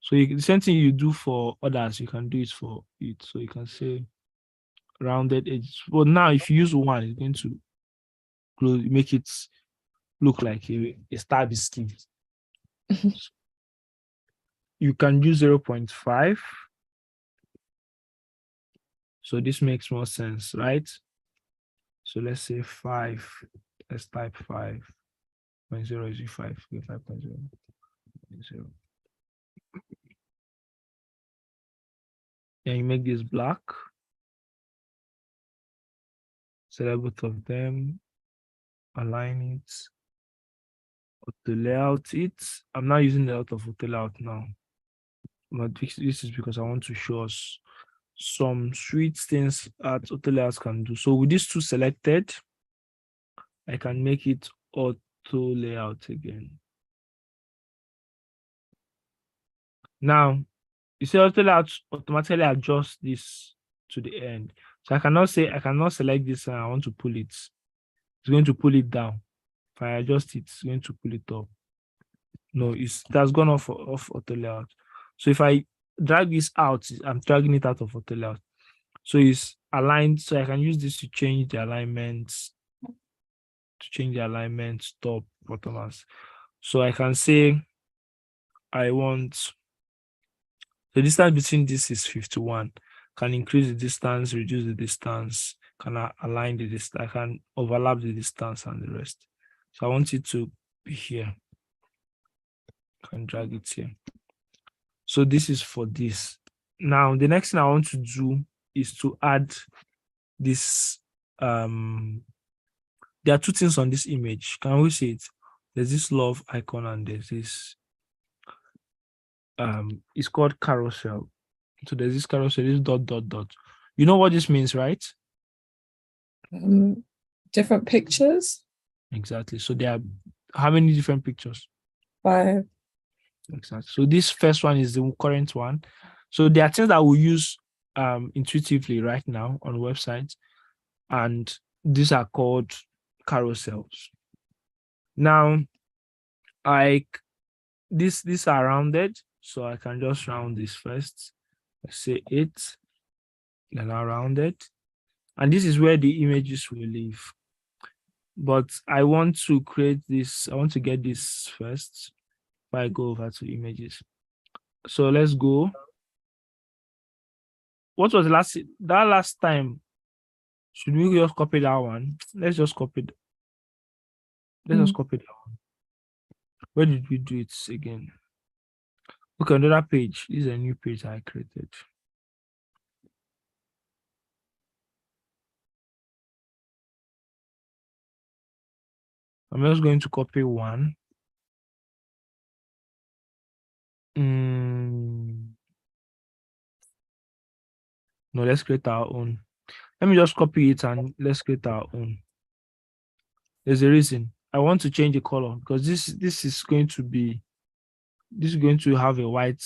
So the same thing you do for others, you can do it for it. So you can say rounded edges. But now if you use 1, it's going to make it look like a star biscuit. You can use 0.5. So this makes more sense, right? So let's say 5. Let's type 5.0 is 5. 5.0. Then you make this black. Select both of them, align it, auto layout it. I'm not using the out of auto layout now, but this is because I want to show us some sweet things that auto layouts can do. So with these two selected, I can make it auto layout again. Now, you see automatically adjust this to the end. So I cannot select this and I want to pull it. It's going to pull it down. If I adjust it, it's going to pull it up. No, it has gone off auto layout. So if I drag this out, I'm dragging it out of auto layout. So it's aligned. So I can use this to change the alignments, top, bottomers. So I can say I want the distance between this is 51. Can increase the distance, reduce the distance, can align the distance, I can overlap the distance and the rest. So I want it to be here. Can drag it here. So this is for this. Now the next thing I want to do is to add this. There are two things on this image. Can we see it? There's this love icon and there's this. It's called carousel. So there's this carousel, this dot dot dot. You know what this means, right? Different pictures. Exactly. So there are how many different pictures? 5. Exactly. So this first one is the current one. So there are things that we use intuitively right now on websites, and these are called carousels. Now, these are rounded, so I can just round this first. Let's say 8, then I round it, and this is where the images will live. But I want to create this. I want to get this first. If I go over to images, so let's go. What was that last time? Should we just copy that one? Let's just copy. Let's just copy that one. Where did we do it again? Okay, another page. This is a new page I created. I'm just going to copy one. No, let's create our own. Let me just copy it and let's create our own. There's a reason. I want to change the color because this is going to have a white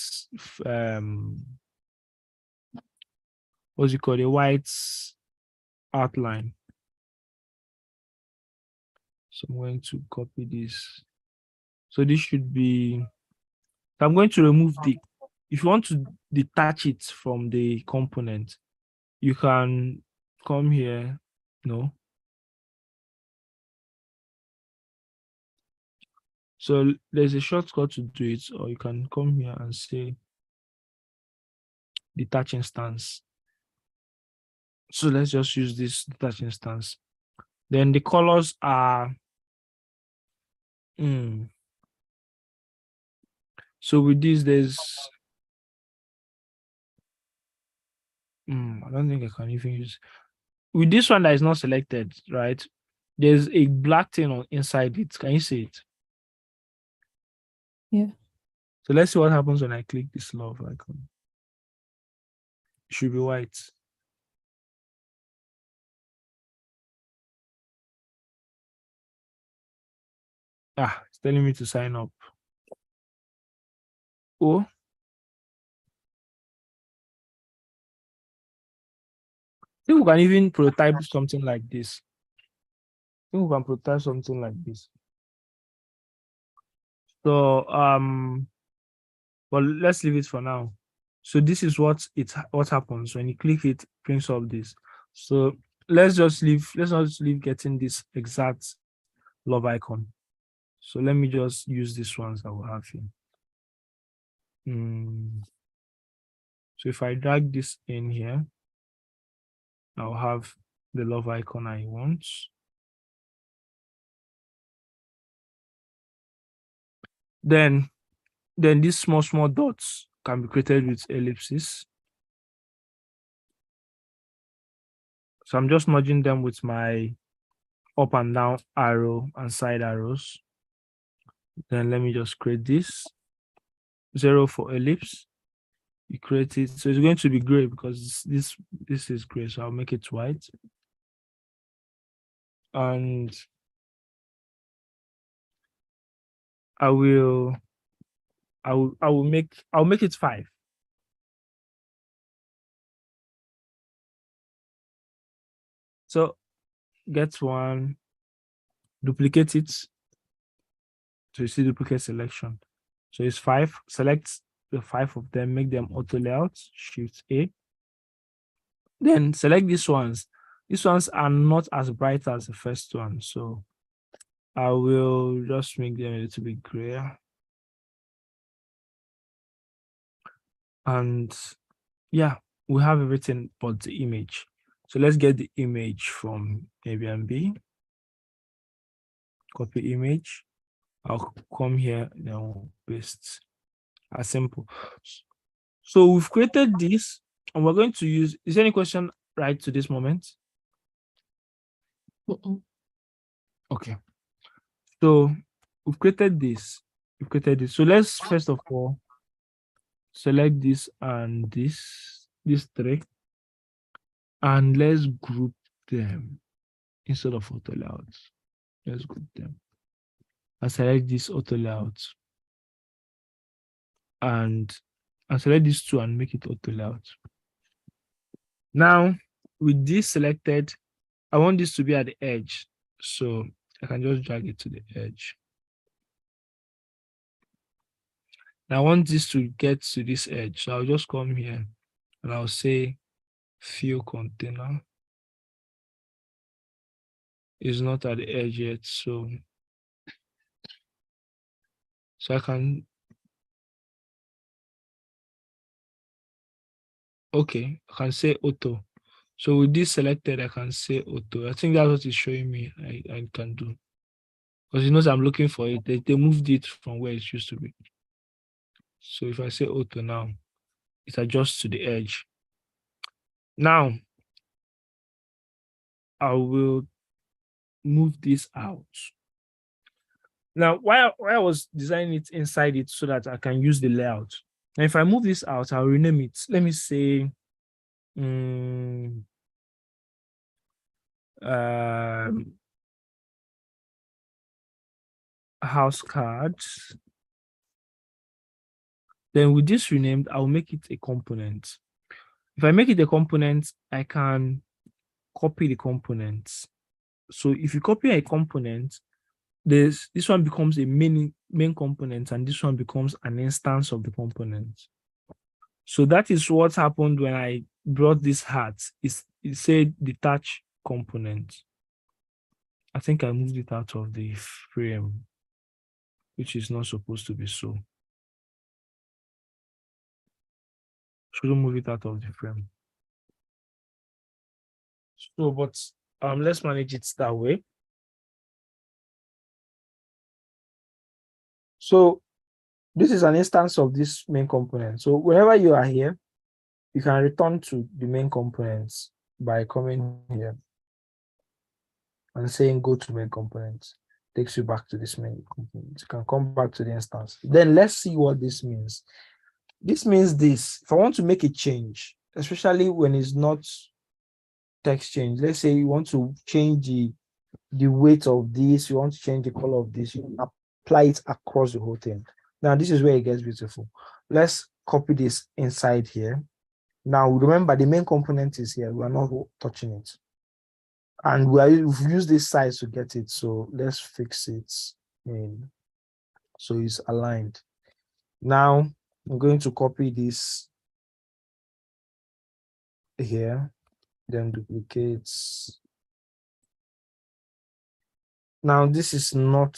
what's it called? A white outline. So I'm going to copy this. So this should be, I'm going to remove if you want to detach it from the component, you can come here. No. So there's a shortcut to do it, or you can come here and say detach instance. So let's just use this detach instance. Then the colors are so with this, there's I don't think I can even use with this one that is not selected, right? There's a black thing on inside it. Can you see it? Yeah. So let's see what happens when I click this love icon. It should be white. It's telling me to sign up. Oh. I think we can even prototype something like this. So but let's leave it for now. So this is what happens when you click it, brings up this. So let's not just leave getting this exact love icon. So let me just use these ones that we have here. So if I drag this in here, I'll have the love icon I want. Then these small dots can be created with ellipses. So I'm just merging them with my up and down arrow and side arrows. Then let me just create this 0 for ellipse. You create it. So it's going to be gray because this is gray. So I'll make it white. And I will I'll make it 5. So get one, duplicate it. So you see duplicate selection. So it's 5. Select the 5 of them, make them auto layout, Shift A. Then select these ones. These ones are not as bright as the first one. So I will just make them a little bit grayer. And yeah, we have everything but the image. So let's get the image from Airbnb. Copy image. I'll come here, then we'll paste. As simple. So we've created this, and we're going to use. Is there any question right to this moment? Okay. So we've created this. We've created this. So let's first of all select this and these 3, and let's group them instead of auto layouts. Let's group them. I select this auto layout and select these 2 and make it auto layout. Now, with this selected, I want this to be at the edge. So I can just drag it to the edge. Now I want this to get to this edge. So I'll just come here and I'll say fill container is not at the edge yet. So I can, okay, I can say auto. So with this selected, I can say auto. I think that's what it's showing me I can do. Because it knows I'm looking for it. They moved it from where it used to be. So if I say auto now, it adjusts to the edge. Now, I will move this out. Now, why I was designing it inside it so that I can use the layout. And if I move this out, I'll rename it. Let me say, house cards. Then with this renamed, I'll make it a component. If I make it a component, I can copy the components. So if you copy a component, this one becomes a main component, and this one becomes an instance of the component. So that is what happened when I brought this hat. It said detach component. I think I moved it out of the frame, which is not supposed to be so. Shouldn't move it out of the frame. So, but let's manage it that way. So this is an instance of this main component. So whenever you are here, you can return to the main components by coming here and saying go to main components. Takes you back to this main component. You can come back to the instance. Then let's see what this means. This means this. If I want to make a change, especially when it's not text change, let's say you want to change the weight of this, you want to change the color of this, you can apply it across the whole thing. Now, this is where it gets beautiful. Let's copy this inside here. Now, remember, the main component is here. We are not touching it. And we've used this size to get it. So let's fix it in. So it's aligned. Now, I'm going to copy this here, then duplicate. Now, this is not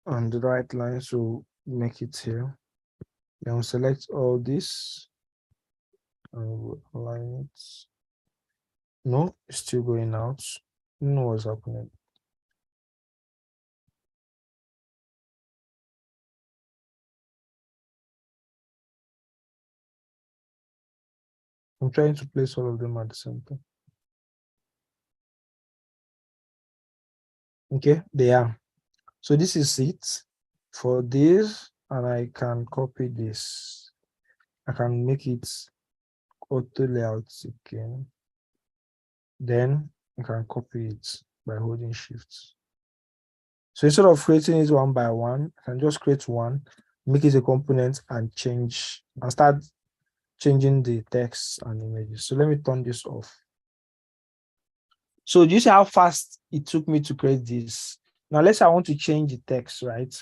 on the right line, so make it here. Then we'll select all this and we'll align it. No, it's still going out. I don't know what's happening. I'm trying to place all of them at the same time. Okay, they are. So this is it for this, and I can copy this. I can make it auto layout again. Then I can copy it by holding shift. So instead of creating it one by one, I can just create one, make it a component and start changing the text and images. So let me turn this off. So do you see how fast it took me to create this? Now let's say I want to change the text, right?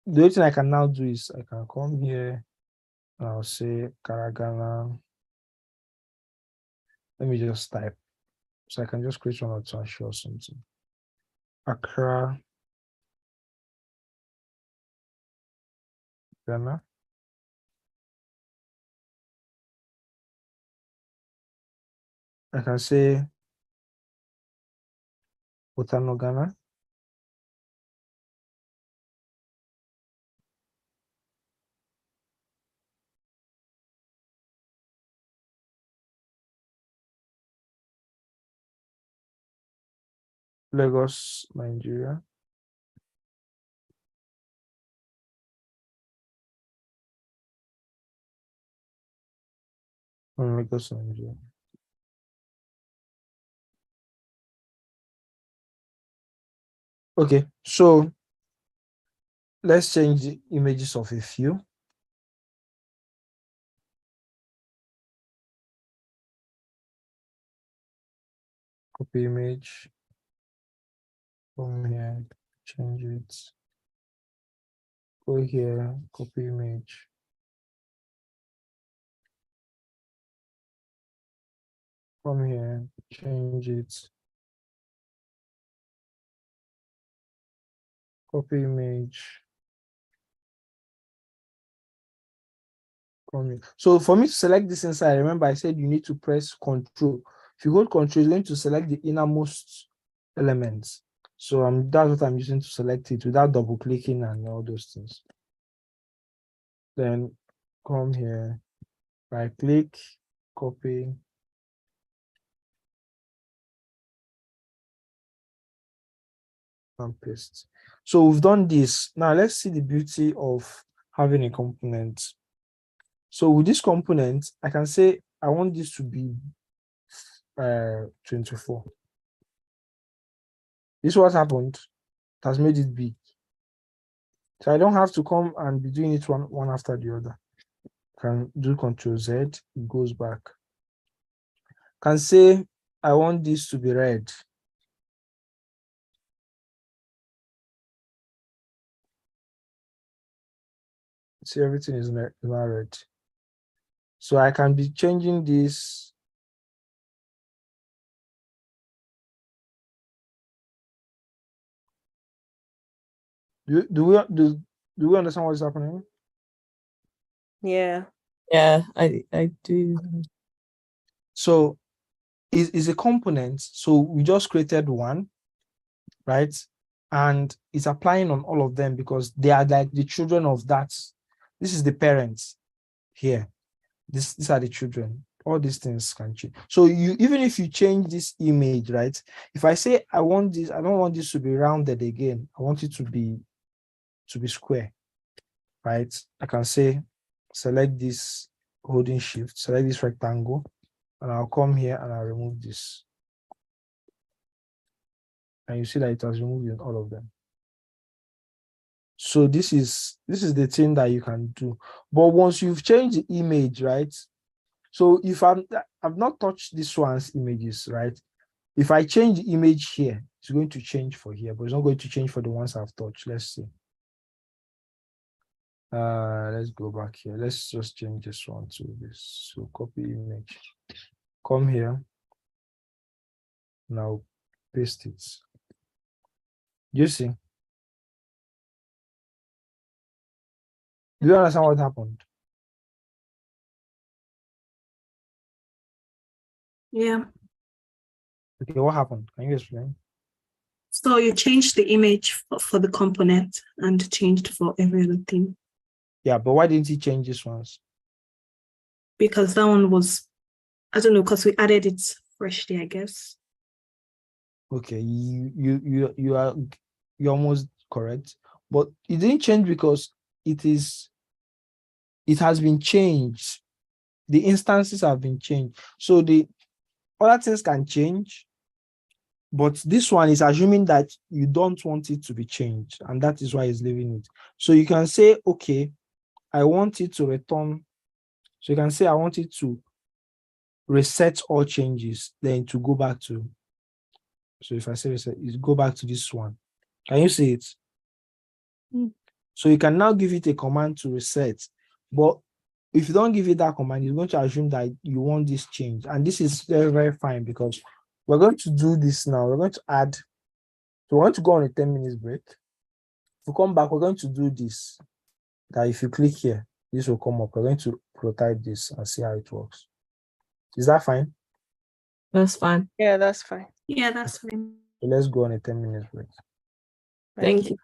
The only thing I can now do is I can come here and I'll say Karagana. Let me just type. So I can just create one or two and show something. Accra, Ghana. I can say Botano, Ghana. Lagos, Nigeria. Lagos, Nigeria. Okay, so let's change the images of a few. Copy image. Come here, change it. Go here, copy image. Come here, change it. Copy image. Come here. So for me to select this inside, remember I said you need to press Control. If you hold Control, you're going to select the innermost elements. So that's what I'm using to select it without double clicking and all those things. Then come here, right click, copy. And paste. So we've done this. Now let's see the beauty of having a component. So with this component, I can say I want this to be 24. This is what happened. It has made it big. So I don't have to come and be doing it one after the other. Can do Control Z, it goes back. Can say I want this to be red. See, everything is not red. So I can be changing this. Do we understand what is happening? Yeah. Yeah, I do. So is a component. So we just created one, right? And it's applying on all of them because they are like the children of that. This is the parents here. These are the children. All these things can change. So even if you change this image, right? If I say I want this, I don't want this to be rounded again. I want it to be square, right? I can say select this, holding shift, select this rectangle, and I'll come here and I'll remove this. And you see that it has removed in all of them. So this is the thing that you can do. But once you've changed the image, right? So if I've not touched this one's images, right? If I change the image here, it's going to change for here, but it's not going to change for the ones I've touched. Let's see. Let's go back here. Let's just change this one to this. So copy image. Come here. Now paste it. You see? Do you understand what happened? Yeah. Okay, what happened? Can you explain? So you changed the image for the component and changed for every other thing. Yeah, but why didn't he change this ones? Because that one was, I don't know, because we added it freshly, I guess. Okay, you're almost correct, but it didn't change because it has been changed. The instances have been changed. So the other things can change, But this one is assuming that you don't want it to be changed, and that is why it's leaving it. So you can say, okay, I want it to return. So you can say, I want it to reset all changes, then to go back to. So if I say reset, it go back to this one. Can you see it? Mm. So you can now give it a command to reset. But if you don't give it that command, it's going to assume that you want this change. And this is very, very fine because we're going to do this now. We're going to add, so we're going to go on a 10 minutes break. If we come back, we're going to do this. That if you click here, this will come up. We're going to prototype this and see how it works. Is that fine? That's fine. Yeah, that's fine. Yeah, that's fine. So let's go on a 10 minutes break. Thank you.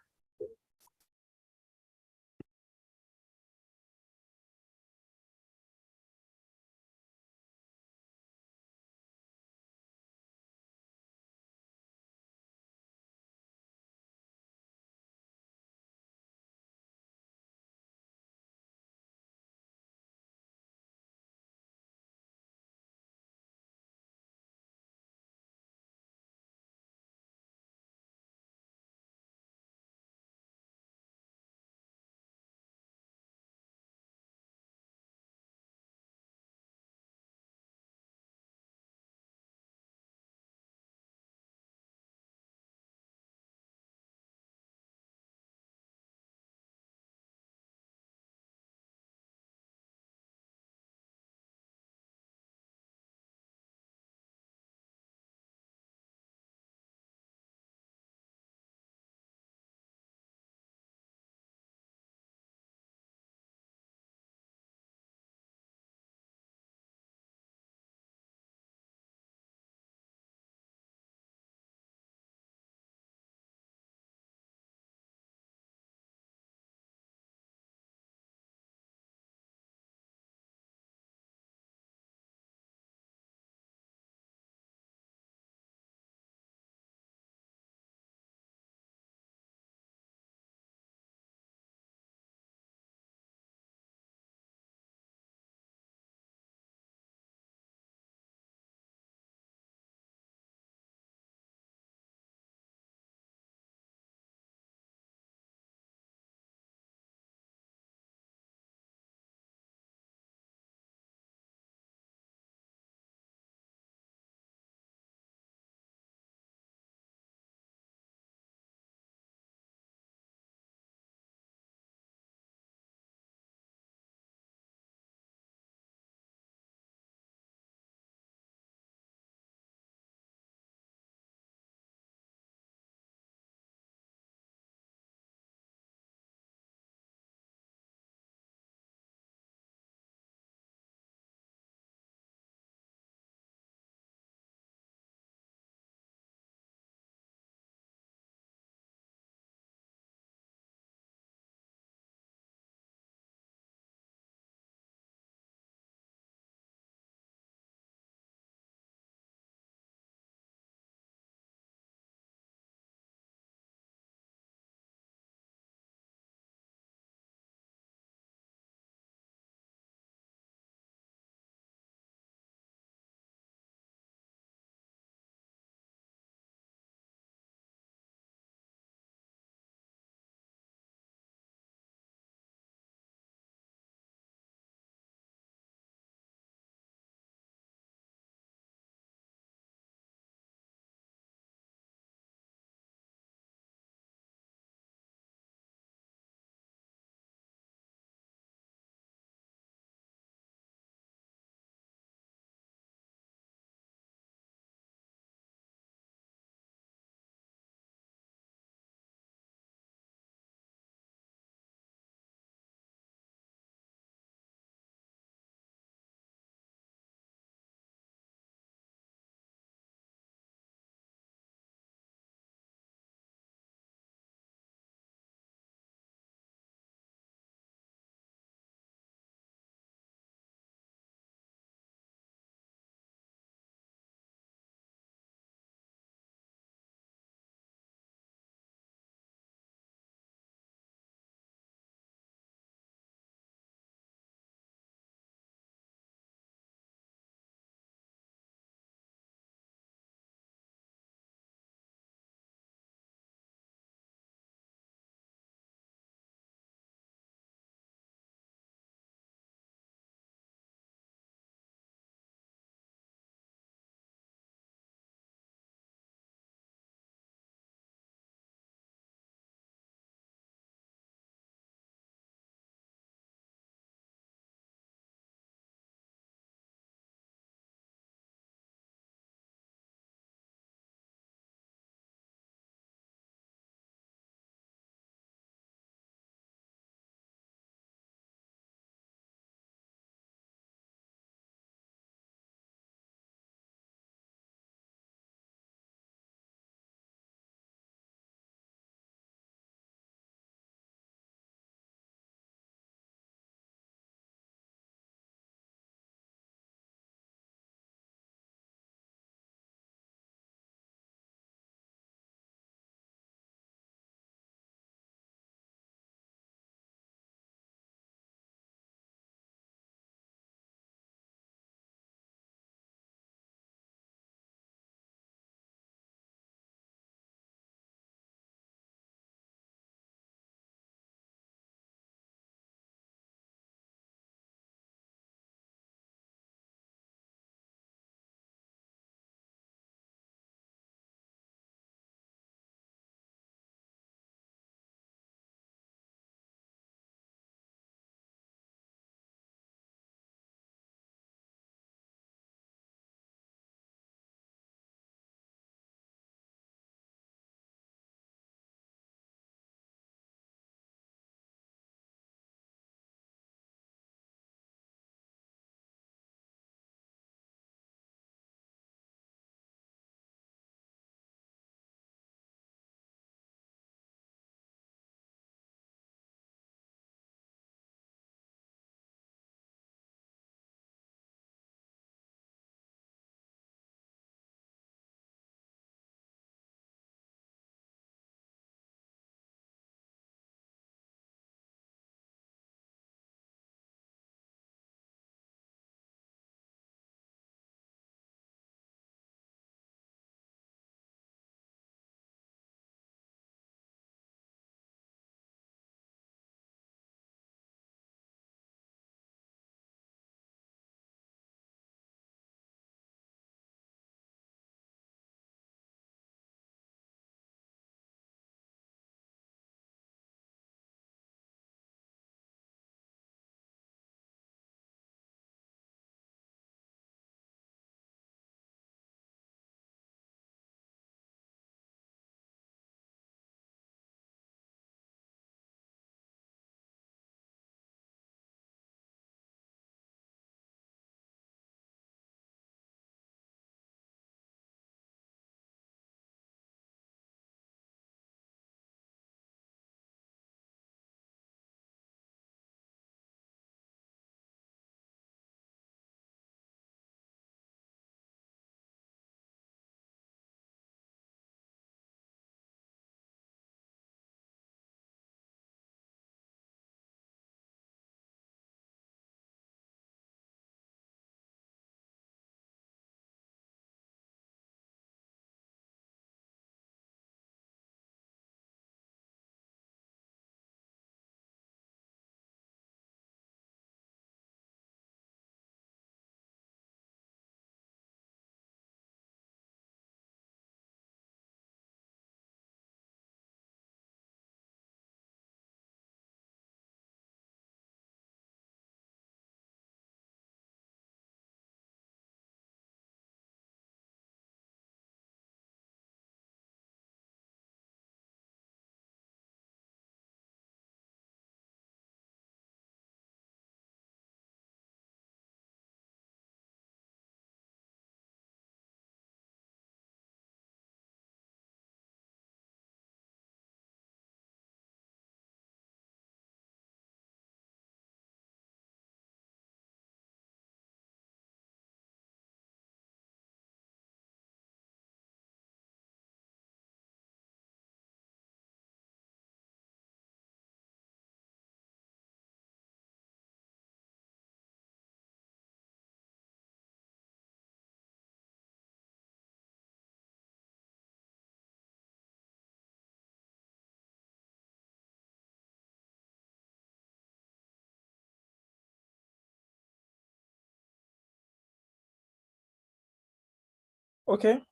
Okay.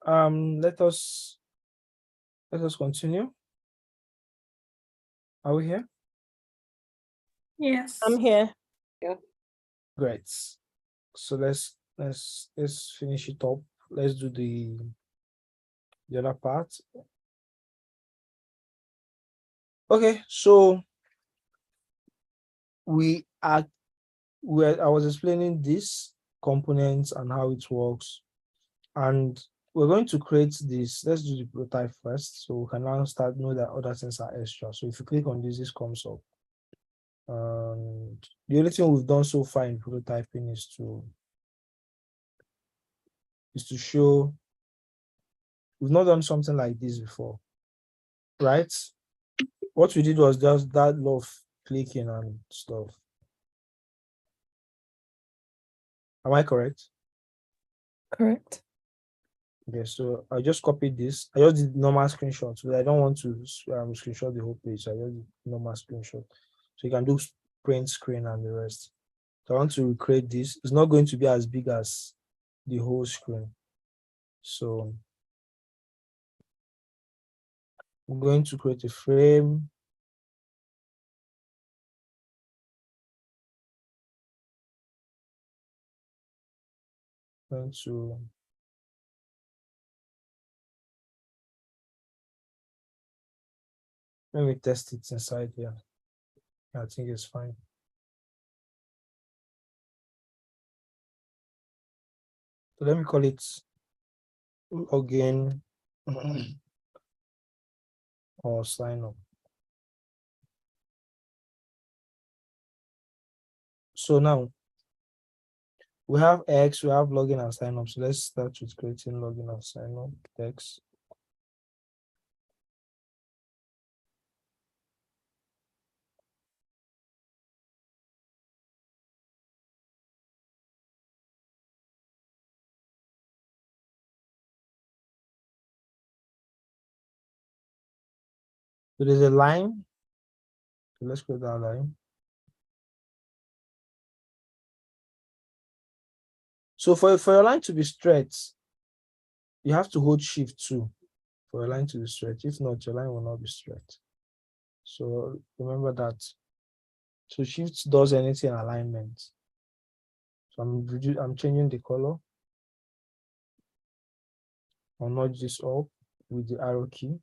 Let us continue. Are we here? Yes. I'm here. Great. So let's finish it up. Let's do the other part. Okay, so I was explaining this components and how it works, and we're going to create this. Let's do the prototype first, so we can now start know that other things are extra. So if you click on this comes up. And the only thing we've done so far in prototyping is to show we've not done something like this before, right? What we did was just that lot of clicking and stuff. Am I correct? Correct. Okay, so I just copied this. I just did normal screenshots, but I don't want to screenshot the whole page. I just did normal screenshot. So you can do print screen and the rest. So I want to recreate this. It's not going to be as big as the whole screen. So I'm going to create a frame. Going to let me test it inside here. I think it's fine. So let me call it login or sign up. So now we have X, we have login and sign up. So let's start with creating login and sign up text. So there's a line. So let's create that line. So for your line to be straight, you have to hold shift 2 for your line to be straight. If not, your line will not be straight. So remember that. So shift does anything alignment. So I'm changing the color. I'll nudge this up with the arrow key.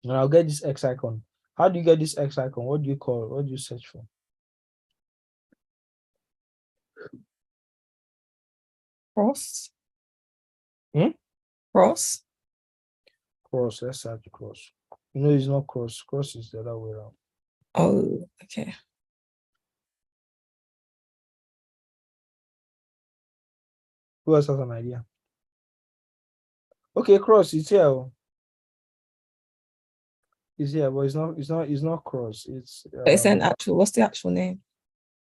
And I'll get this X icon. How do you get this X icon? What do you call it? What do you search for? Cross. Hmm? Cross. Cross. Let's search cross. You know, it's not cross. Cross is the other way around. Oh, okay. Who else has an idea? Okay, cross. It's here. Oh. It's here, but it's not cross. It's But it's an actual, what's the actual name?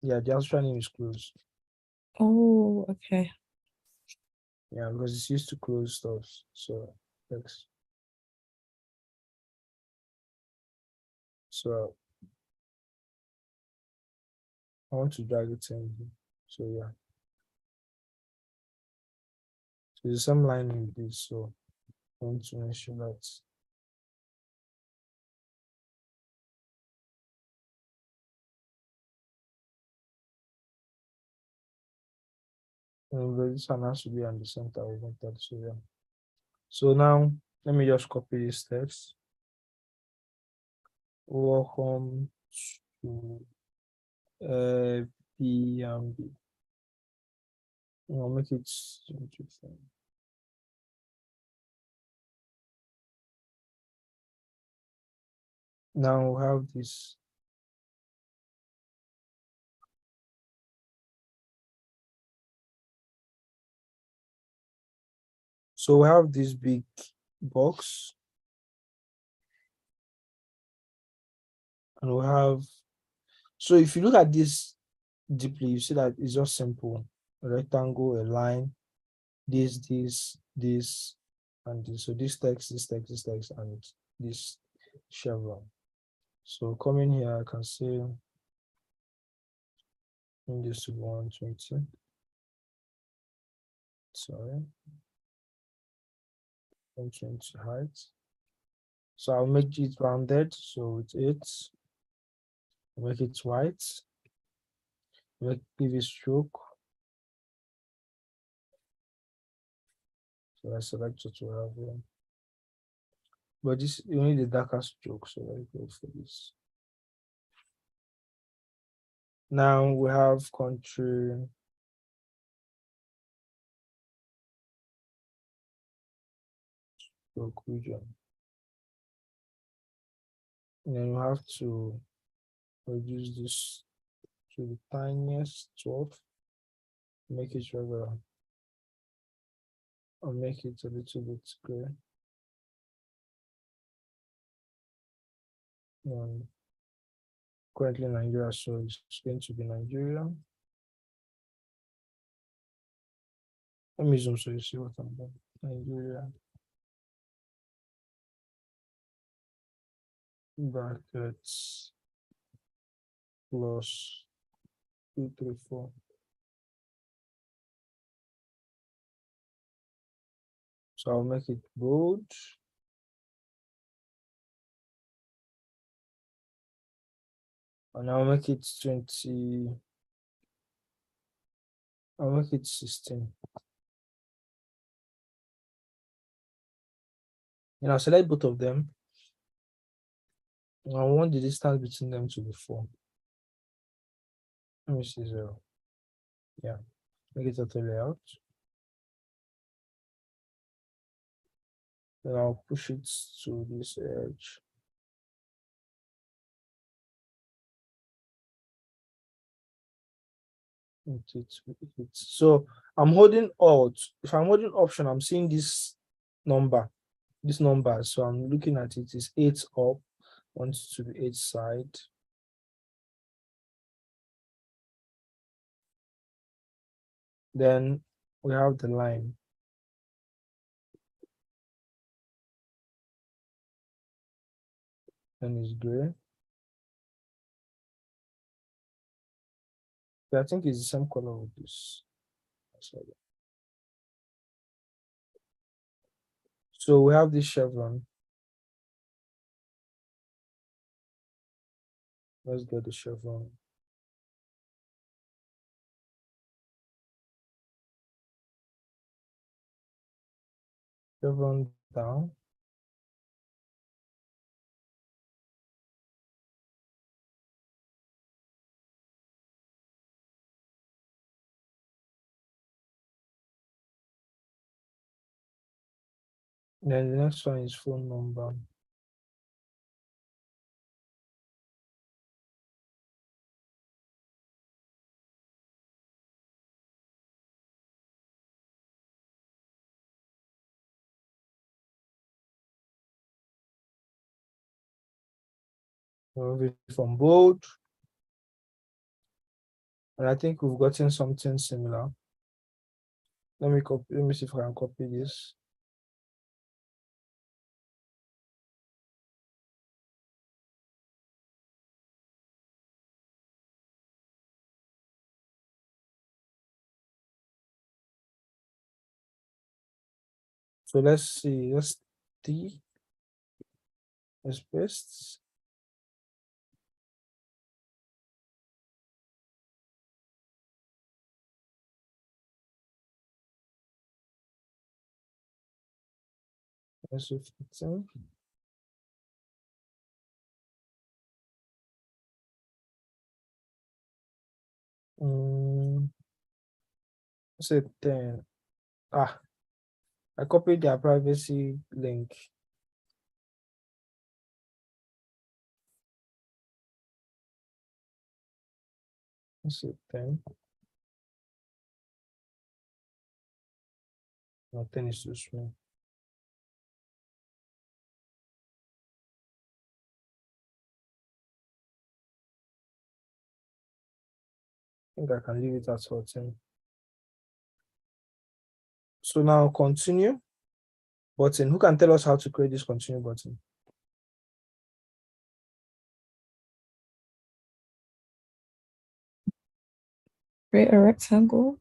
yeah, the actual name is close. Oh, okay. Yeah, because it's used to close stuff. So thanks. So I want to drag it in. So yeah. So there's some line with this, so I want to make sure that this one has to be on the center of that. So yeah. So now let me just copy this text. Welcome to PMB. I'll make it interesting. Now we have this. So we have this big box, and we have. So if you look at this deeply, you see that it's just simple: a rectangle, a line, this, and this. So this text, and this chevron. So coming here, I can say this to 120. Sorry. 120 height. So I'll make it rounded. So it's 8. Make it white. Give it stroke. So I select what to have here. But this you need a darker stroke, so I go for this. Now we have country. Stroke region. And then you have to reduce this to the tiniest 12. Make it regular. Or make it a little bit gray. Currently Nigeria, so it's going to be Nigeria. Let me zoom so you see what I'm doing. Nigeria. Brackets plus 234. So I'll make it bold. And I'll make it 20. I'll make it 16. And I'll select both of them. And I want the distance between them to be 4. Let me see 0. Yeah, make it auto layout. Then I'll push it to this edge. So I'm holding Alt. If I'm holding Option, I'm seeing this number. So I'm looking at it. It's 8 up, wants to be 8 side. Then we have the line. And it's gray. I think it's the same color with this. So we have this chevron. Let's get the chevron. Chevron down. Then the next one is phone number. Move it from bold. And I think we've gotten something similar. Let me see if I can copy this. So let's see, let's T is paste. Let's see 15. Let's say 10. I copied their privacy link. Let's say 10. No, 10 is too small. I think I can leave it at 14. So now continue button. Who can tell us how to create this continue button? Create a rectangle.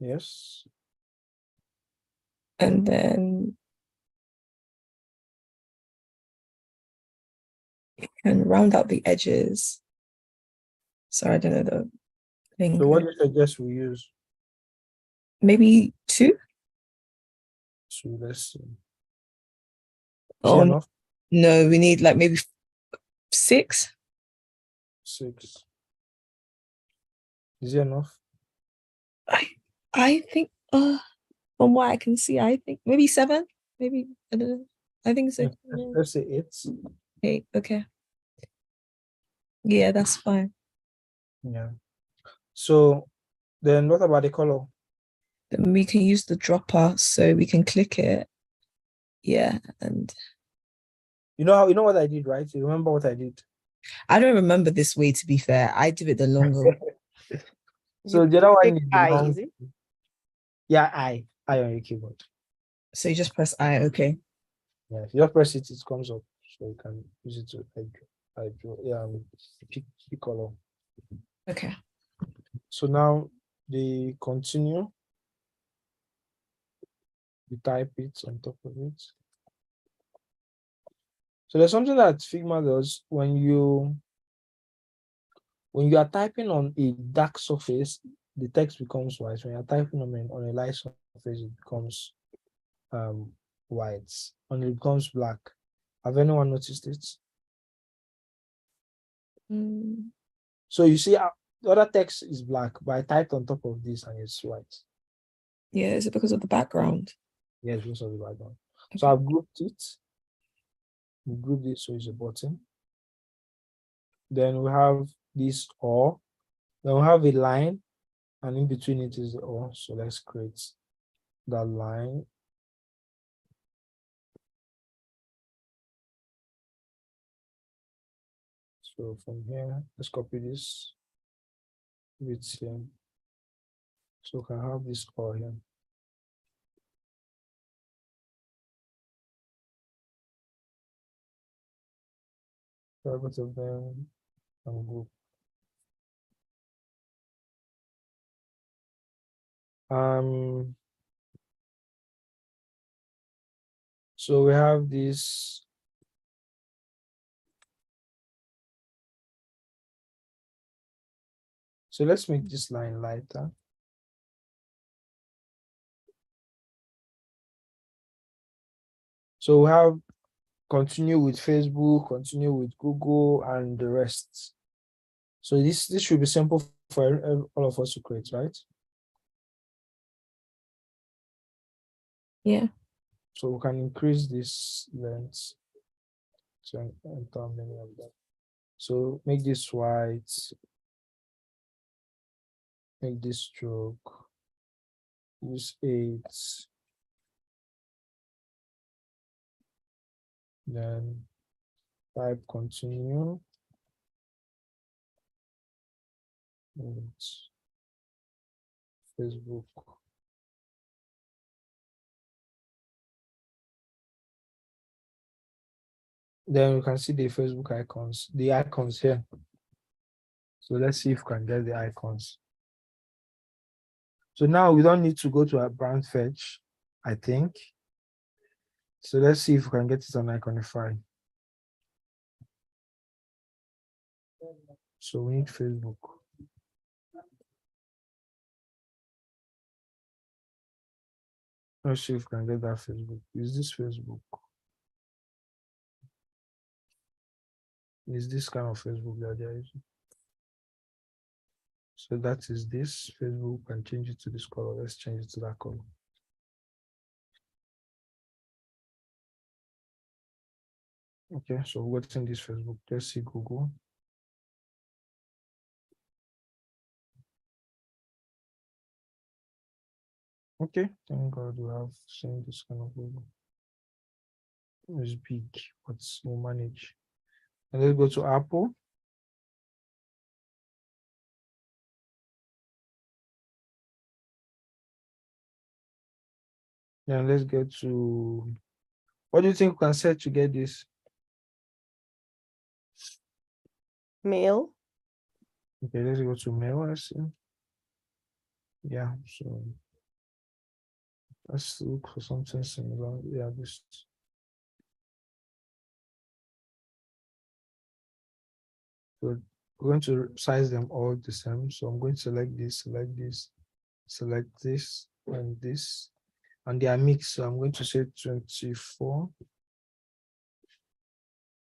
Yes. And then you can round out the edges. Sorry, I don't know the thing. So what do you suggest we use? Maybe 2? So let's see. Is Oh, it enough? no, we need like maybe 6. 6. Is it enough? I think from what I can see, I think maybe 7. Maybe I don't know. I think so. Let's say 8. 8. Okay. Yeah, that's fine. Yeah. So then what about the color? Then we can use the dropper so we can click it. Yeah, and You know what I did, right? You remember what I did? I don't remember this way, to be fair. I do it the longer way. So You the other one click is the I, long. is it? Yeah, I on your keyboard. So you just press I, okay. Yeah, if you just press it, it comes up. So you can use it to pick the color. Okay. So now the continue, you type it on top of it. So there's something that Figma does when you are typing on a dark surface, the text becomes white. When you're typing on a light surface, it becomes white, and it becomes black. Have anyone noticed it? So you see, the other text is black, but I typed on top of this and it's white. Yeah, is it because of the background? Yes, because of the background. Okay. So I've grouped it. We group this so it's a button. Then we have this or. Then we have a line, and in between it is the or. So let's create that line. So from here, let's copy this with here. So we can have this or here. So both of them and group. So we have this. So let's make this line lighter. So we have continue with Facebook, continue with Google, and the rest. So this should be simple for all of us to create, right? Yeah. So we can increase this length to enter many of them. So make this white, make this stroke, use 8, then type continue. And Facebook. Then we can see the Facebook icons, the icons here. So let's see if we can get the icons. So now we don't need to go to our brand fetch, I think. So let's see if we can get it on Iconify. So we need Facebook. Let's see if we can get that Facebook. Is this Facebook? Is this kind of Facebook that they're using? So that is this Facebook, and change it to this color. Let's change it to that color. Okay, so what's in this Facebook? Let's see Google. Okay, thank God we have seen this kind of Google. It's big, but we'll manage. And let's go to Apple. Then let's get to, what do you think we can set to get this? Mail. Okay, let's go to mail. Let's see. Yeah, so Let's look for something similar. Yeah, this. So we're going to size them all the same. So I'm going to select this, select this, and they are mixed. So I'm going to say 24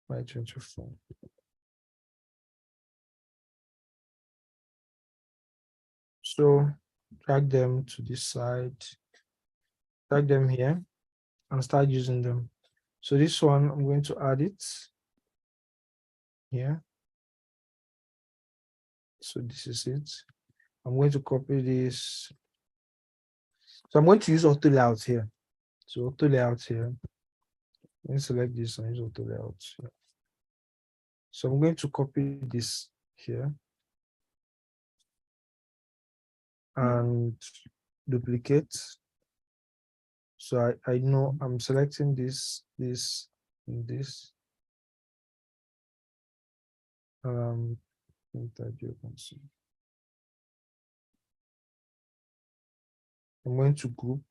by 24. So drag them to this side, drag them here, and start using them. So this one, I'm going to add it here. So this is it. I'm going to copy this. So I'm going to use auto layout here. So auto layout here. Let me select this and use auto layout here. So I'm going to copy this here and duplicate. So I know I'm selecting this, and this. That you can see. I'm going to group.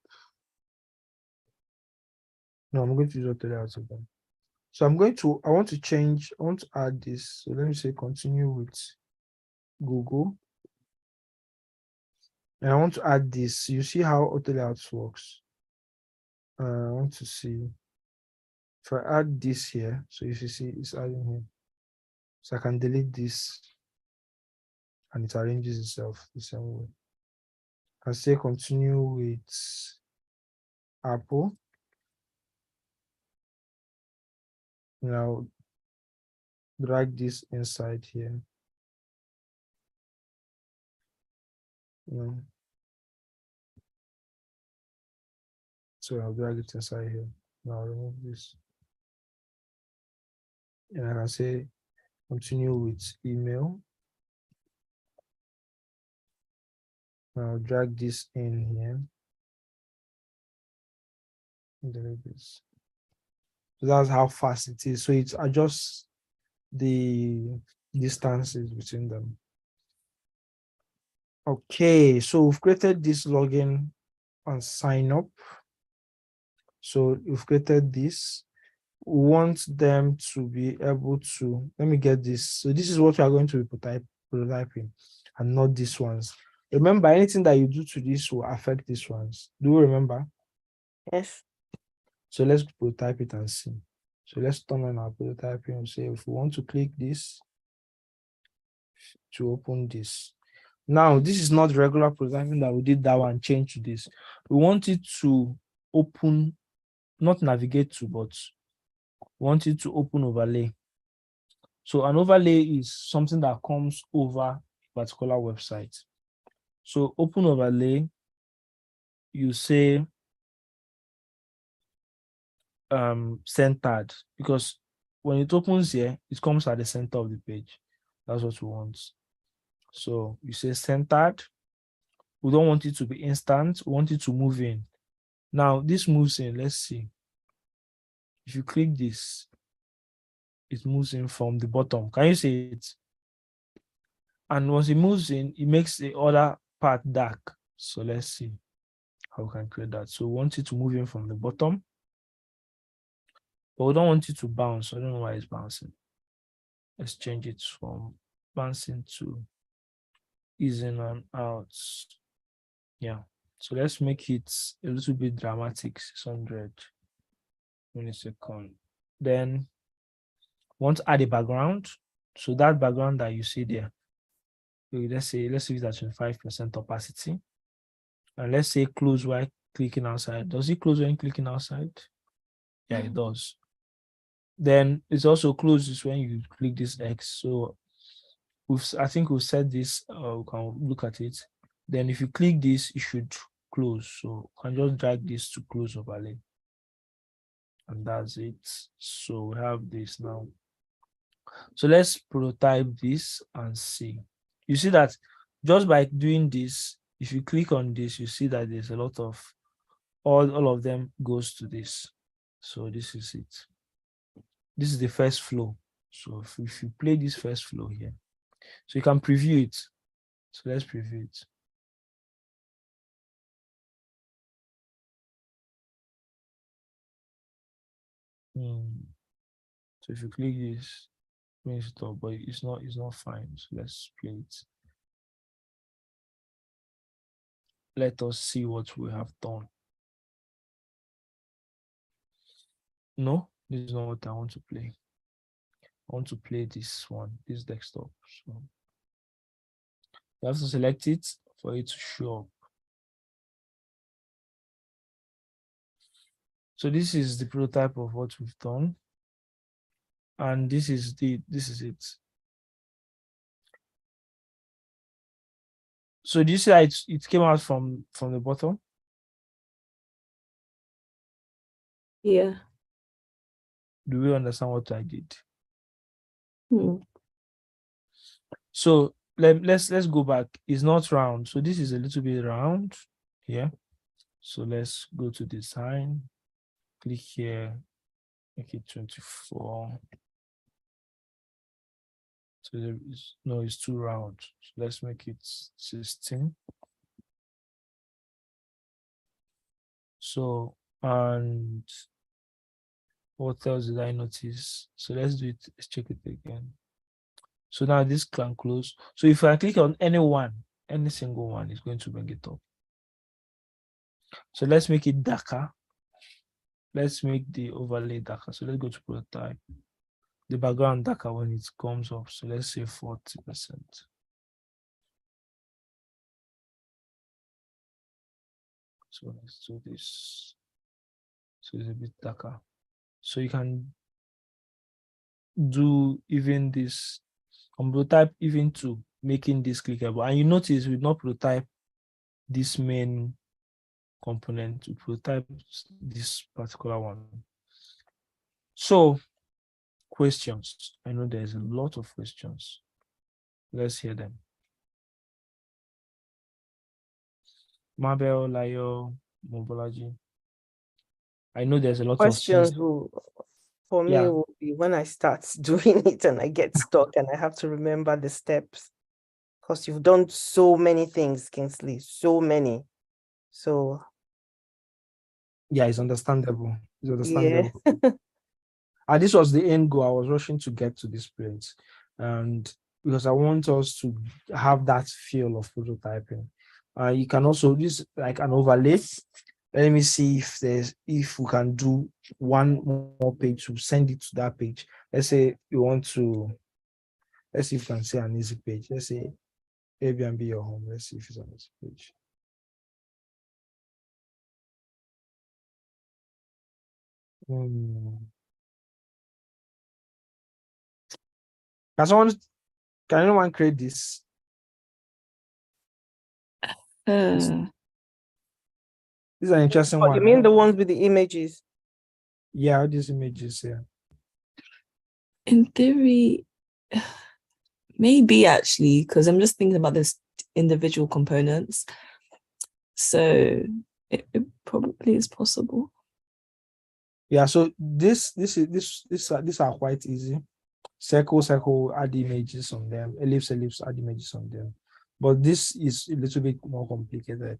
No, I'm going to use auto layout again. So I want to add this. So let me say continue with Google. And I want to add this. You see how auto layouts works. I want to see if I add this here. So if you see it's adding here. So I can delete this and it arranges itself the same way. I say continue with Apple. Now drag this inside here. So I'll drag it inside here. Now remove this. And I can say continue with email. Now drag this in here. Delete this. So that's how fast it is. So it adjusts the distances between them. Okay, so we've created this login and sign up. So we've created this. We want them to be able to, let me get this. So this is what we are going to be prototyping and not these ones. Remember, anything that you do to this will affect these ones. Do you remember? Yes. So let's prototype it and see. So let's turn on our prototyping and say if we want to click this to open this. Now, this is not regular prototyping that we did that one, change to this. We want it to open, not navigate to, but we want it to open overlay. So an overlay is something that comes over a particular website. So open overlay, you say centered, because when it opens here, it comes at the center of the page. That's what we want. So you say centered. We don't want it to be instant. We want it to move in. Now this moves in. Let's see. If you click this, it moves in from the bottom. Can you see it? And once it moves in, it makes the other part dark. So let's see how we can create that. So we want it to move in from the bottom, but we don't want it to bounce. I don't know why it's bouncing. Let's change it from bouncing to easing and out. Yeah. So let's make it a little bit dramatic, 600 milliseconds. Then want to add a background. So that background that you see there, let's use that 25% opacity. And let's say close while clicking outside. Does it close when clicking outside? Yeah, it does. Then it also closes when you click this X. So I think we've set this, we can look at it. Then if you click this, it should close. So you can just drag this to close overlay. And that's it. So we have this now. So let's prototype this and see. You see that just by doing this, if you click on this, you see that there's a lot of, all of them goes to this. So this is it. This is the first flow. So if you play this first flow here, so you can preview it. So let's preview it. So if you click this, brings it up, but it's not fine. So let's play it. Let us see what we have done. No, this is not what I want to play. I want to play this one, this desktop. So you have to select it for it to show up. So this is the prototype of what we've done. And this is it. So do you see how it came out from the bottom? Yeah. Do we understand what I did? Hmm. So let's go back. It's not round. So this is a little bit round here. So let's go to design, click here, make it 24. So no, it's too round. So let's make it 16. So, and what else did I notice? So let's do it, let's check it again. So now this can close. So if I click on any single one, it's going to bring it up. So let's make it darker. Let's make the overlay darker. So let's go to prototype. The background darker when it comes up. So let's say 40%. So let's do this. So it's a bit darker. So you can do even this on prototype, even to making this clickable. And you notice we not prototype this main component, to prototype this particular one. So questions. I know there's a lot of questions. Let's hear them. Mabel, Layo, Mobology. I know there's a lot Questions of for me will be when I start doing it and I get stuck and I have to remember the steps, because you've done so many things, Kingsley, so many. So yeah, it's understandable. It's yeah. understandable. And this was the end goal. I was rushing to get to this place, and because I want us to have that feel of prototyping. You can also use like an overlay. Let me see if we can do one more page to send it to that page. Let's say you want to, let's see if we can say an easy page. Let's say Airbnb your home. Let's see if it's on this page. Can anyone create this? This is an interesting one. You mean the ones with the images? Yeah, these images here. In theory, maybe actually, because I'm just thinking about this individual components. So it probably is possible. Yeah, so these are quite easy. Circle, add images on them. Ellipse, add images on them. But this is a little bit more complicated.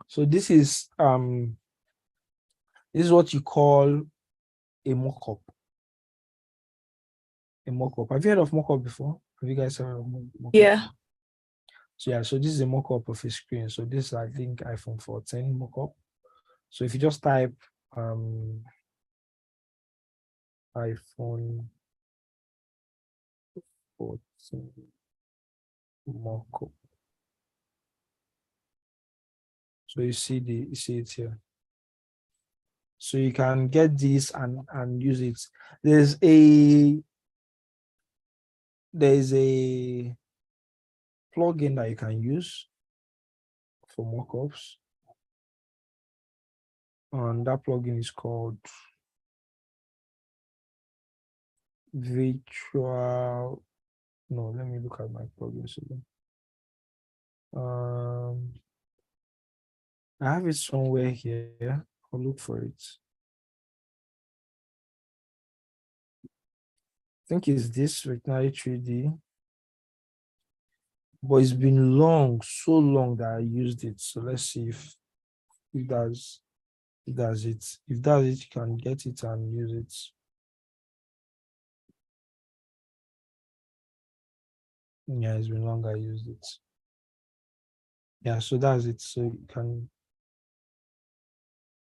So this is what you call a mock-up. A mock-up. Have you heard of mock-up before? Have you guys heard of mock-up? Yeah. So yeah, so this is a mock-up of a screen. So this is, I think, iPhone 14 mock-up. So if you just type iPhone 14 mock-up. So you see it here. So you can get this and use it. There's a plugin that you can use for mockups. And that plugin is called Virtual. No, let me look at my plugins again. I have it somewhere here. I'll look for it. I think it's this Veterinary 3D. But it's been long, so long that I used it. So let's see if it does it. If does it, you can get it and use it. Yeah, it's been long I used it. Yeah, so that's it. So you can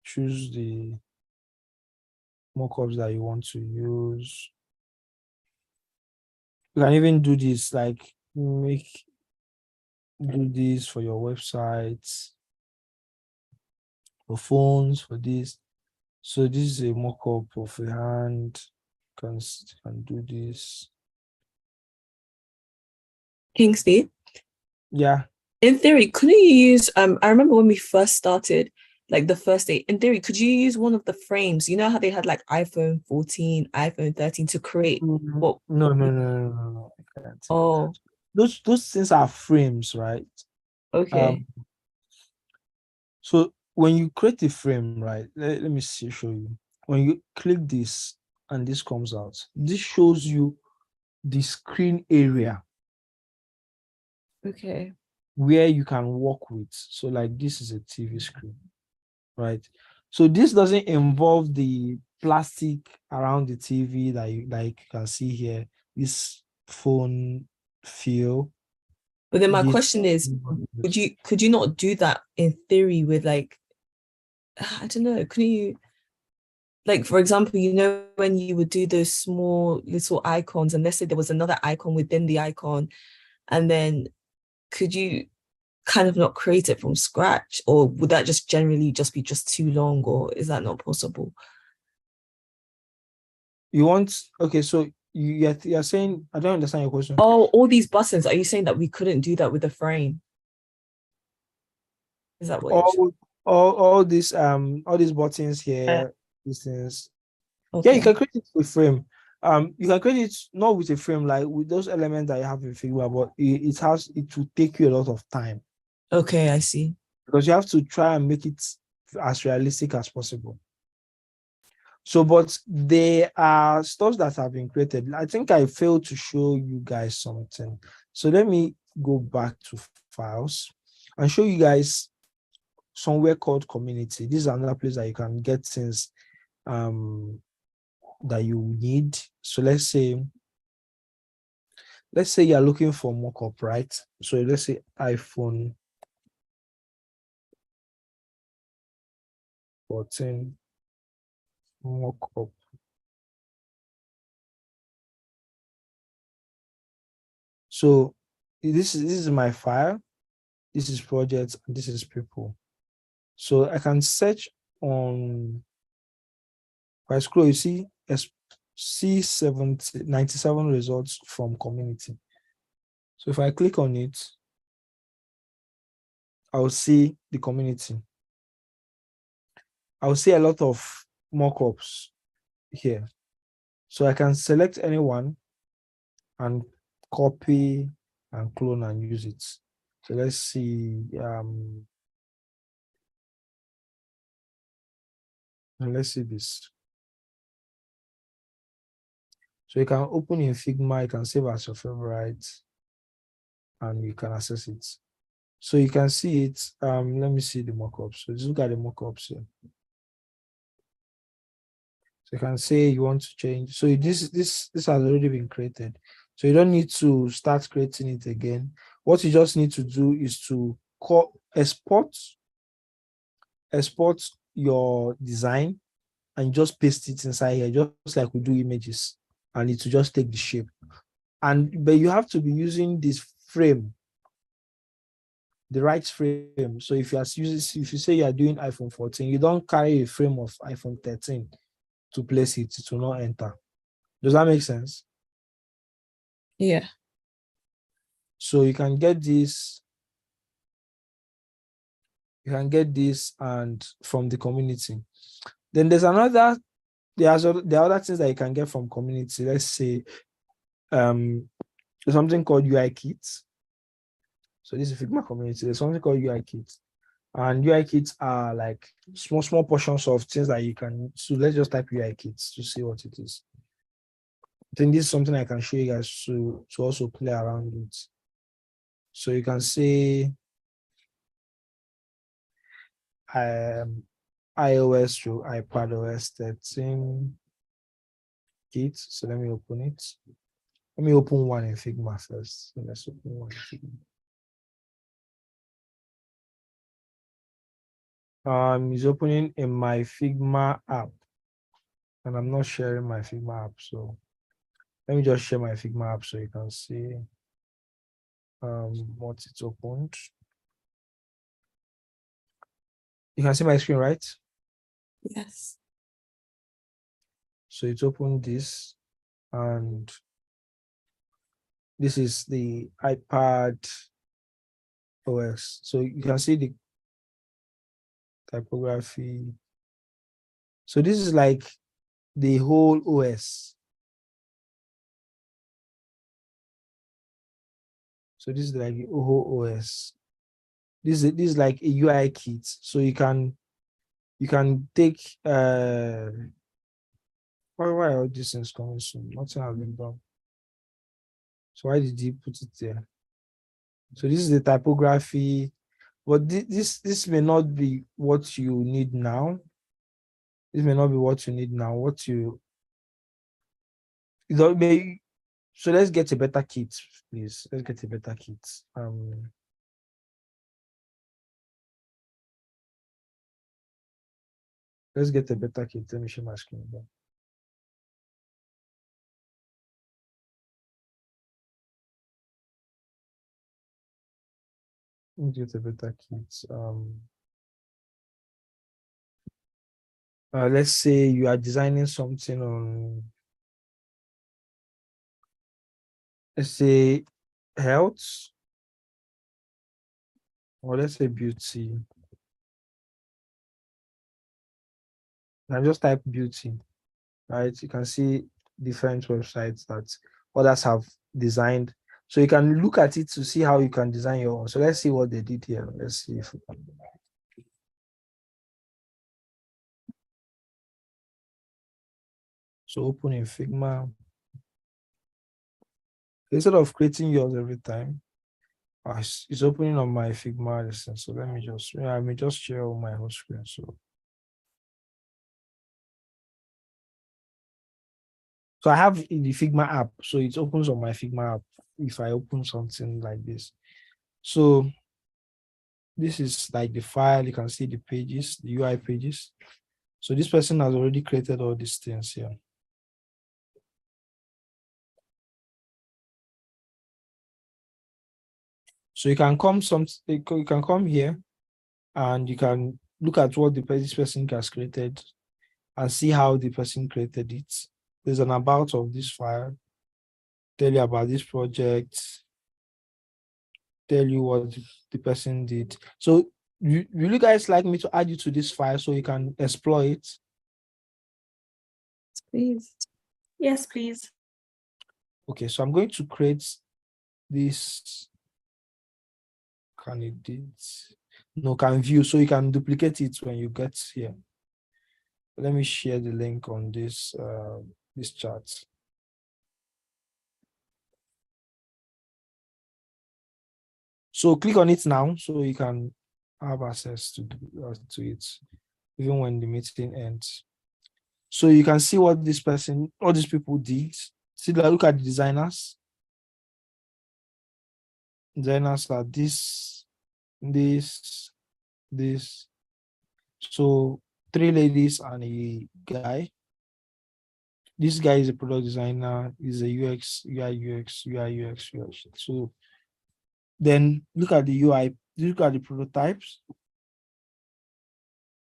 choose the mockups that you want to use. You can even do this, like do this for your websites, for phones, for this. So this is a mock-up of a hand. Can do this. Kingsley, Yeah. in theory, couldn't you use I remember when we first started, like the first day, in theory, could you use one of the frames? You know how they had like iPhone 14, iPhone 13 to create what No. I can't. oh, Those things are frames, right? okay. Um, so when you create a frame, right? Let me show you. When you click this and this comes out, this shows you the screen area Okay. where you can work with. So like this is a TV screen, right? So this doesn't involve the plastic around the TV that you can see here. This phone feel. But then my This question is, could you not do that in theory with like I don't know, couldn't you like for example, you know, when you would do those small little icons, and let's say there was another icon within the icon, and then could you kind of not create it from scratch, or would that just generally just be just too long, or is that not possible? you want okay, so you're saying I don't understand your question. Oh, all these buttons, are you saying that we couldn't do that with the frame? Is that what you're saying? All these buttons here, these things. Yeah, you Okay. can create it with frame. You can create it not with a frame, like with those elements that you have in Figma, but it will take you a lot of time Okay, I see. because you have to try and make it as realistic as possible. So, but there are stuff that have been created. I think I failed to show you guys something. So let me go back to files and show you guys somewhere called community. This is another place that you can get things that you need. So let's say you're looking for mockup, right? So let's say iPhone 14 mockup. So this is my file, this is project, and this is people. So I can search on, if I scroll, you see C70 97 results from community. So if I click on it, I'll see the community. I'll see a lot of mockups here. So I can select anyone and copy and clone and use it. So let's see. Let's see this. So you can open in Figma, you can save as your favorite, and you can access it. So you can see it. Let me see the mockups. So just look at the mockups here. So you can say you want to change. So this has already been created. So you don't need to start creating it again. What you just need to do is to export your design and just paste it inside here, just like we do images, and it will just take the shape. But you have to be using this frame, the right frame. So if you say you are doing iPhone 14, you don't carry a frame of iPhone 13 to place it, it will not enter. Does that make sense? Yeah. So you can get this. You can get this and from the community. Then there are other things that you can get from community. Let's say there's something called UI kits. So this is Figma community. There's something called UI kits. And UI kits are like small portions of things that you can. So let's just type UI kits to see what it is. I think this is something I can show you guys to also play around with. So you can say iOS to iPadOS 13 kit. So let me open it. Let me open one in Figma first. So let's open one in Figma. It's opening in my Figma app, and I'm not sharing my Figma app. So let me just share my Figma app so you can see what it's opened. You can see my screen, right? Yes. So it's opened this, and this is the iPad OS. So you can see the typography. So this is like the whole OS. So this is like the whole OS. This is like a UI kit. So you can take why are all these things coming soon? Nothing has been done. So why did he put it there? So this is the typography, but this may not be what you need now. This may not be what you need now. So let's get a better kit, please. Let's get a better kit. Let's get a better kit. Let me share my screen again. Let me get a better kit. Let's say you are designing something on, let's say, health, or let's say beauty. And just type beauty, right? You can see different websites that others have designed. So you can look at it to see how you can design your own. So let's see what they did here. Let's see if we can. So open in Figma. Instead of creating yours every time, it's opening on my Figma lesson. So let me just, I may just share on my whole screen. So I have in the Figma app. So it opens on my Figma app if I open something like this. So this is like the file. You can see the pages, the UI pages. So this person has already created all these things here. So you can come here and you can look at what this person has created and see how the person created it. There's an about of this file, tell you about this project, tell you what the person did. So will you guys like me to add you to this file so you can explore it? Please. Yes, please. Okay, so I'm going to create this candidate. No, can view, so you can duplicate it when you get here. Let me share the link on this this chart. So click on it now so you can have access to it even when the meeting ends. So you can see what all these people did. See, look at the designers. Designers are this. So 3 ladies and a guy. This guy is a product designer, is a UX, UI, UX. So then look at the UI, look at the prototypes.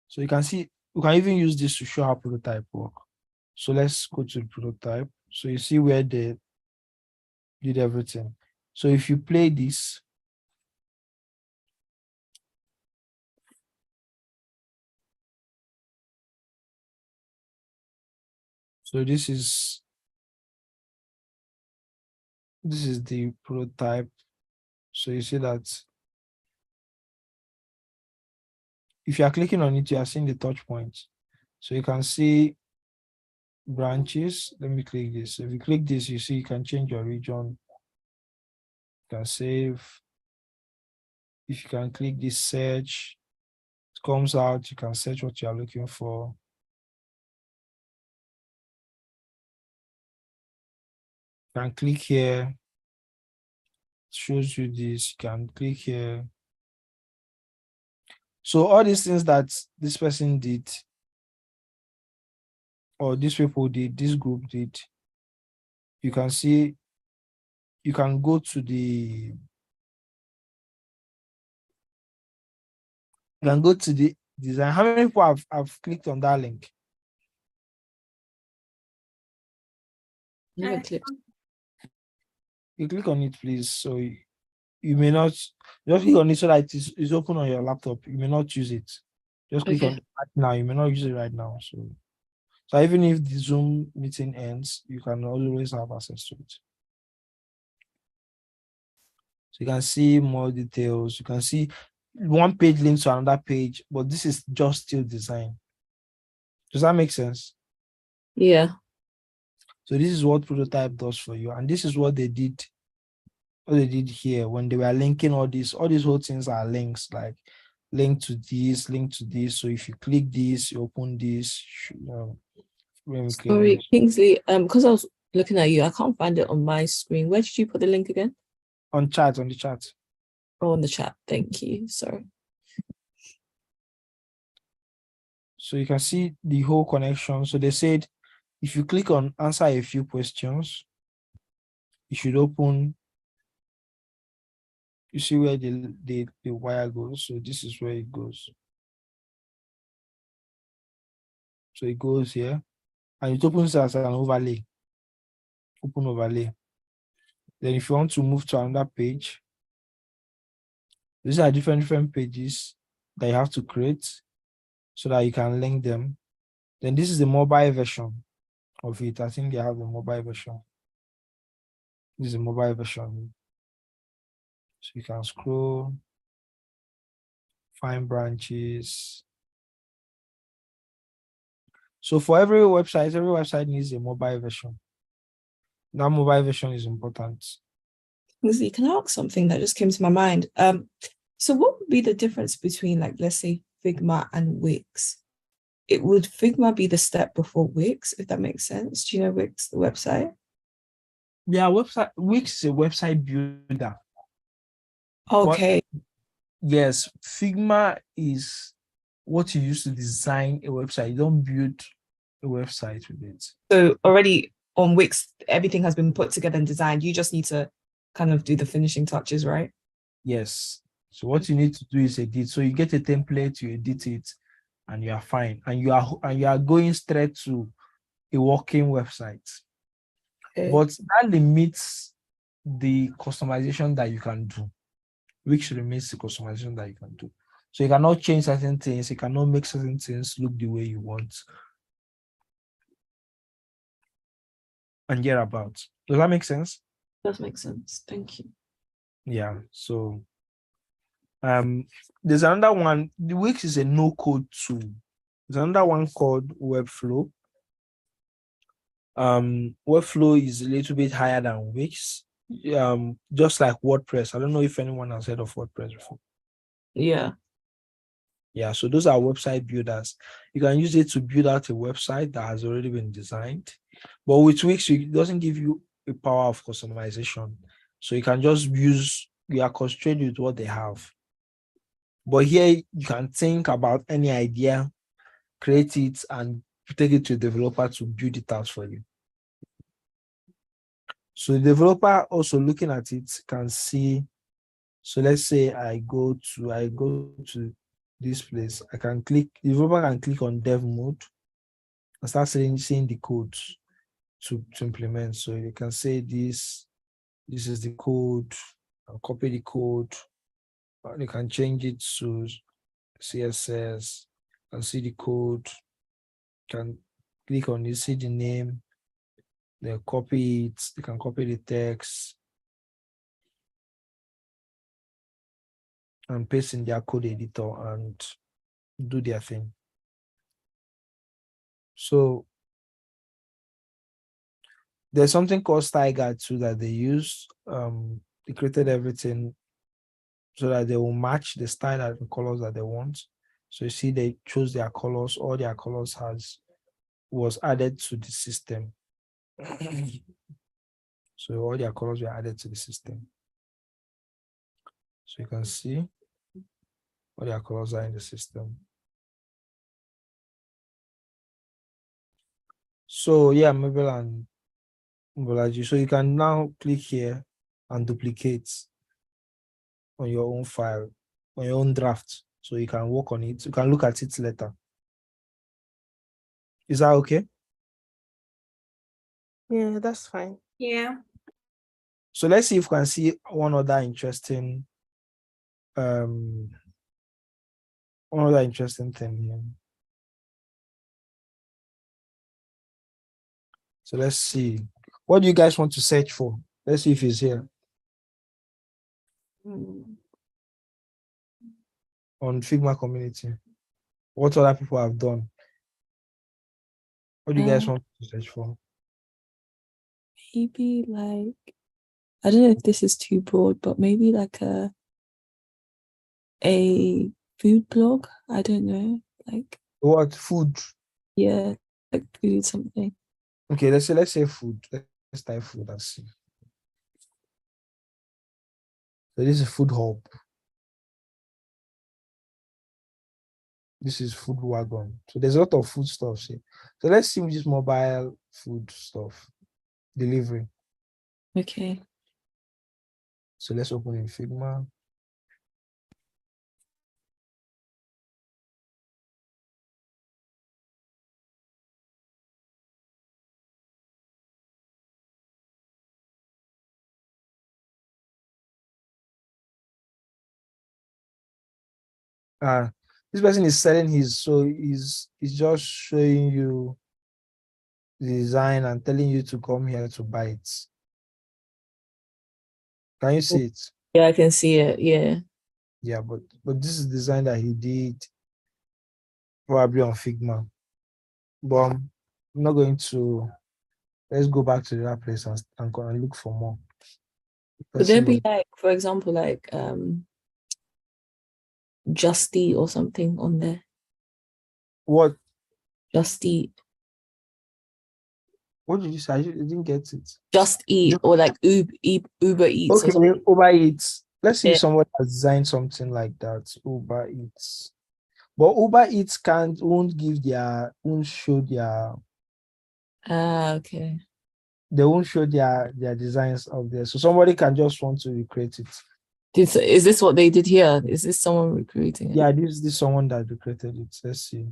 So you can see, you can even use this to show how prototype work. So let's go to the prototype. So you see where they did everything. So if you play this, so this is the prototype. So you see that if you are clicking on it, you are seeing the touch points. So you can see branches. Let me click this. If you click this, you see you can change your region. You can save. If you can click this search, it comes out. You can search what you are looking for. You can click here. It shows you this. You can click here. So all these things that this person did, or these people did, this group did, you can see, you can go to the, you can go to the design. How many people have clicked on that link? Never clicked. You click on it, please. So you may not just click on it so that it's open on your laptop. You may not use it. Just click on Okay. it right now. You may not use it right now. So even if the Zoom meeting ends, you can always have access to it. So you can see more details. You can see one page links to another page, but this is just still design. Does that make sense? Yeah. So this is what prototype does for you, and this is what they did. What they did here when they were linking all these whole things are links, like link to this, link to this. So if you click this, you open this. When we click Sorry, this. Kingsley. Because I was looking at you, I can't find it on my screen. Where did you put the link again? On the chat. Oh, on the chat. Thank you. Sorry. So you can see the whole connection. So they said if you click on answer a few questions, you should open. You see where the wire goes. So this is where it goes. So it goes here, and it opens as an overlay. Open overlay. Then if you want to move to another page, these are different pages that you have to create so that you can link them. Then this is the mobile version of it. I think they have the mobile version. This is the mobile version. So you can scroll, find branches. So for every website needs a mobile version. That mobile version is important. Kingsley, can I ask something that just came to my mind? So what would be the difference between, like, let's say Figma and Wix? It would Figma be the step before Wix, if that makes sense? Do you know Wix, the website? Yeah, Wix is a website builder. Okay. But yes, Figma is what you use to design a website. You don't build a website with it. So already on Wix, everything has been put together and designed. You just need to kind of do the finishing touches, right? Yes. So what you need to do is edit. So you get a template, you edit it, and you are fine. And you are going straight to a working website. Okay. But that limits the customization that you can do, which limits the customization that you can do. So you cannot change certain things, you cannot make certain things look the way you want. And get about. Does that make sense? Does make sense. Thank you. Yeah. So there's another one. The Wix is a no-code tool. There's another one called Webflow. Webflow is a little bit higher than Wix. Just like WordPress. I don't know if anyone has heard of WordPress before. Yeah. Yeah, so those are website builders. You can use it to build out a website that has already been designed. But with Wix, it doesn't give you a power of customization. So you can just you are constrained with what they have. But here you can think about any idea, create it, and take it to a developer to build it out for you. So the developer also looking at it can see. So let's say I go to this place. I can click, the developer can click on dev mode and start seeing the code to implement. So you can say this is the code, and copy the code. You can change it to CSS and see the code. Can click on it, see the name, then copy it. They can copy the text and paste in their code editor and do their thing. So there's something called style guide too that they use. They created everything so that they will match the style and the colors that they want. So you see, they chose their colors. All their colors was added to the system. So all their colors were added to the system. So you can see all their colors are in the system. So yeah, Mabel and Mbolaji. So you can now click here and duplicate on your own file, on your own draft. So you can work on it. You can look at it later. Is that okay? Yeah, that's fine. Yeah. So let's see if we can see one other interesting thing here. So let's see. What do you guys want to search for? Let's see if it's here on Figma community. What other people have done? What do you guys want to search for? Maybe like, I don't know if this is too broad, but maybe like a food blog. I don't know, like What food? yeah, like food something. Okay, let's say food. Let's type food and see. So this is food hub. This is food wagon. So there's a lot of food stuff here. So let's see this mobile food stuff. Delivery. Okay. So let's open in Figma. This person is selling his, so he's just showing you the design and telling you to come here to buy it. Can you see it? Yeah, I can see it. Yeah. Yeah, but this is design that he did probably on Figma. But I'm not going to. Let's go back to that place and go and look for more. Would there be like, for example, like Just Eat or something on there? What? Just Eat. What did you say? I didn't get it. Just Eat or like Uber Eats or something. Okay, Uber Eats. Let's see Yeah. if someone has designed something like that. Uber Eats. But Uber Eats won't show their, Okay. they won't show their designs up there. So somebody can just want to recreate it. Is this what they did here? Is this someone recreating it? Yeah, this is someone that recreated it. Let's see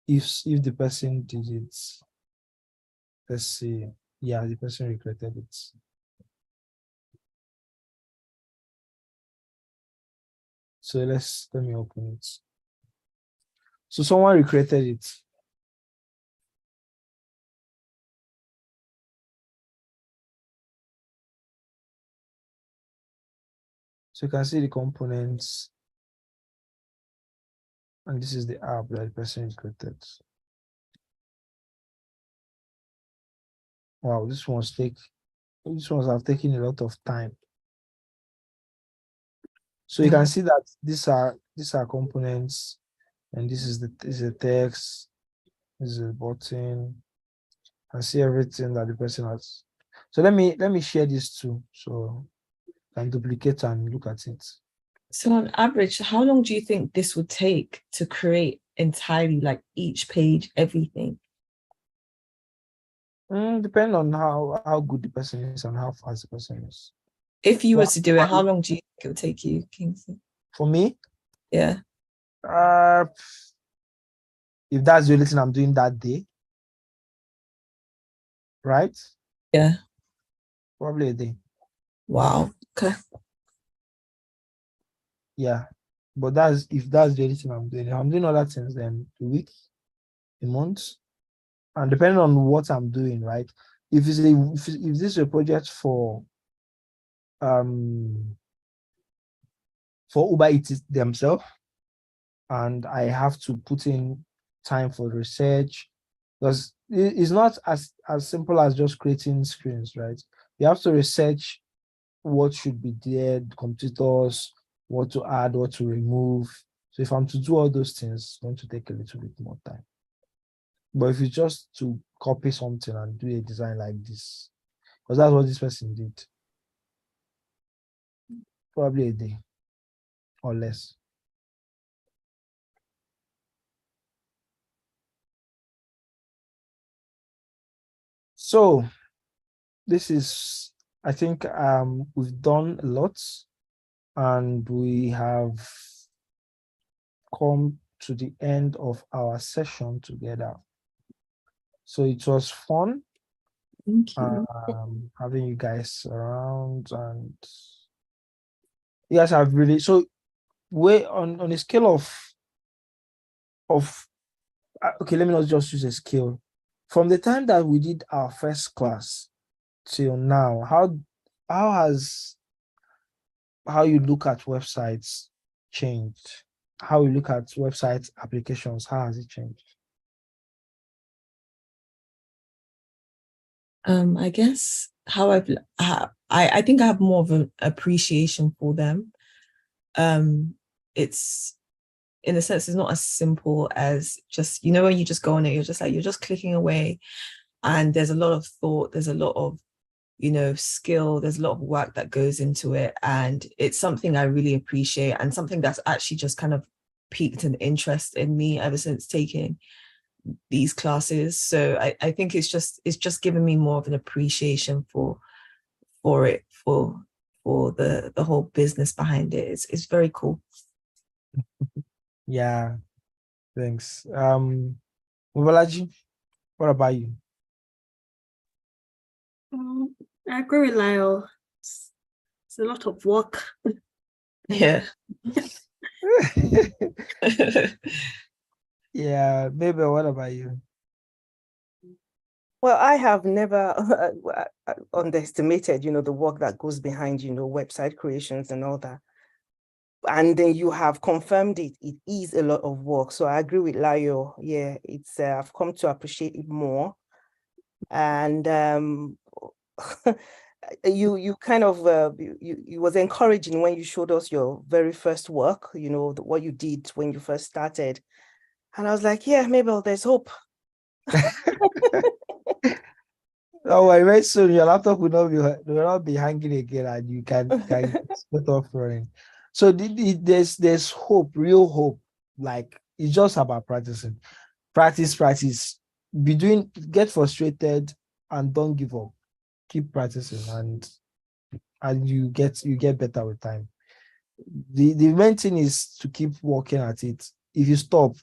if the person did it. Let's see. Yeah, the person recreated it. So let me open it. So someone recreated it. So you can see the components. And this is the app that the person created. Wow, these ones have taken a lot of time. So you can see that these are components, and this is the text, this is the button, and see everything that the person has. So let me share this too, so I can duplicate and look at it. So on average, how long do you think this would take to create entirely, like each page, everything? Depending on how good the person is and how fast the person is. If you were to do it, how long do you think it would take you, Kingsley? For me? Yeah. If that's the only thing I'm doing that day, right? Yeah. Probably a day. Wow. Okay. Yeah. But if that's the only thing I'm doing. If I'm doing other things, then a week, a month. And depending on what I'm doing, right? If this is a project for Uber Eats themselves, and I have to put in time for research, because it's not as simple as just creating screens, right? You have to research what should be there, the competitors, what to add, what to remove. So if I'm to do all those things, it's going to take a little bit more time. But if it's just to copy something and do a design like this, Because that's what this person did. Probably a day or less. So this is, I think we've done a lot and we have come to the end of our session together. So it was fun Thank you. having you guys around, and you guys have really, so we're on a scale of okay, let me not just use a scale. From the time that we did our first class till now, how you look at websites changed? How you look at website applications, how has it changed? I guess how I think I have more of an appreciation for them. It's, in a sense, it's not as simple as just, when you just go on it, you're just clicking away, and there's a lot of thought, there's a lot of skill, there's a lot of work that goes into it, and it's something I really appreciate, and something that's actually just kind of piqued an interest in me ever since taking these classes. So I think it's just given me more of an appreciation for it, for the whole business behind it. It's very cool. Yeah, thanks. Mubalaji, what about you? I agree with Lyle. It's a lot of work. Yeah. Yeah, maybe. What about you? Well, I have never underestimated, the work that goes behind, website creations and all that. And then you have confirmed it. It is a lot of work. So I agree with Layo. Yeah, it's I've come to appreciate it more. And you kind of you was encouraging when you showed us your very first work, what you did when you first started. And I was like, yeah, maybe there's hope. Oh, very soon your laptop will not be hanging again, and you can start off running. So there's hope, real hope. Like, it's just about practicing. Practice. Get frustrated and don't give up. Keep practicing, and you get better with time. The main thing is to keep working at it. If you stop,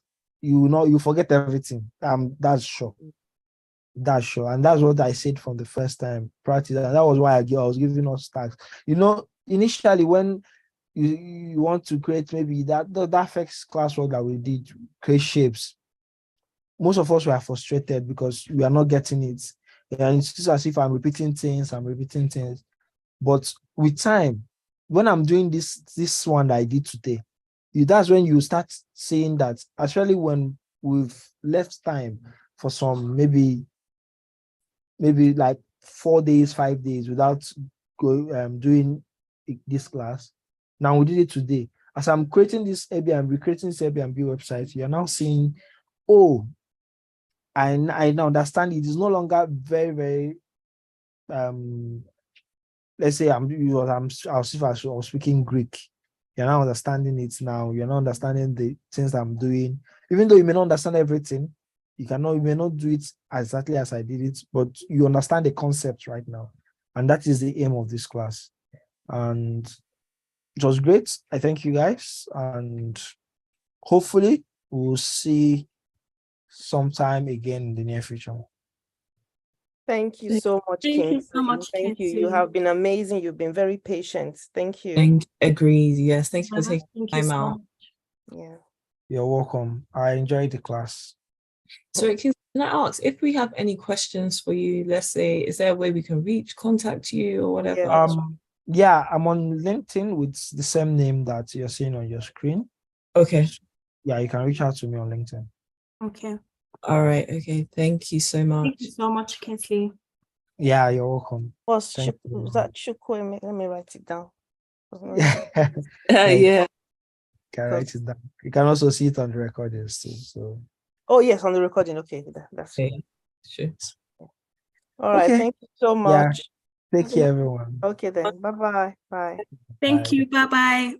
you forget everything. That's sure. That's sure. And that's what I said from the first time. Practice. And that was why I was giving us tasks. Initially when you want to create maybe that first classwork that we did, create shapes, most of us were frustrated because we are not getting it. And it's just as if I'm repeating things. But with time, when I'm doing this one that I did today, that's when you start seeing that actually when we've left time for some maybe like 4 days, 5 days without doing this class. Now we did it today. As I'm creating this Airbnb website, you're now seeing, oh, I now understand it is no longer very, very let's say I was speaking Greek. You're not understanding it now. You're not understanding the things I'm doing. Even though you may not understand everything, you may not do it exactly as I did it, but you understand the concept right now. And that is the aim of this class. And it was great. I thank you guys. And hopefully we'll see sometime again in the near future. Thank you so much, Thank King. you so much, Thank you. Kingsley. You have been amazing. You've been very patient. Thank you. Agreed. Yes. Thank you for taking Thank you time so out. much. Yeah. You're welcome. I enjoyed the class. So can I ask if we have any questions for you? Let's say, is there a way we can contact you or whatever? Yeah, I'm on LinkedIn with the same name that you're seeing on your screen. Okay. Yeah, you can reach out to me on LinkedIn. Okay. All right. Okay. Thank you so much. Thank you so much, Kingsley. Yeah, you're welcome. Was Thank you. that Chukwueme? Let me write it down. Yeah. Yeah. You can write it down. You can also see it on the recordings too. So. Oh yes, on the recording. Okay, that's okay. Sure. all right. Okay. Thank you so Yeah. much. Take care, everyone. Okay then. Bye-bye. Bye. Thank Bye. you. Bye bye.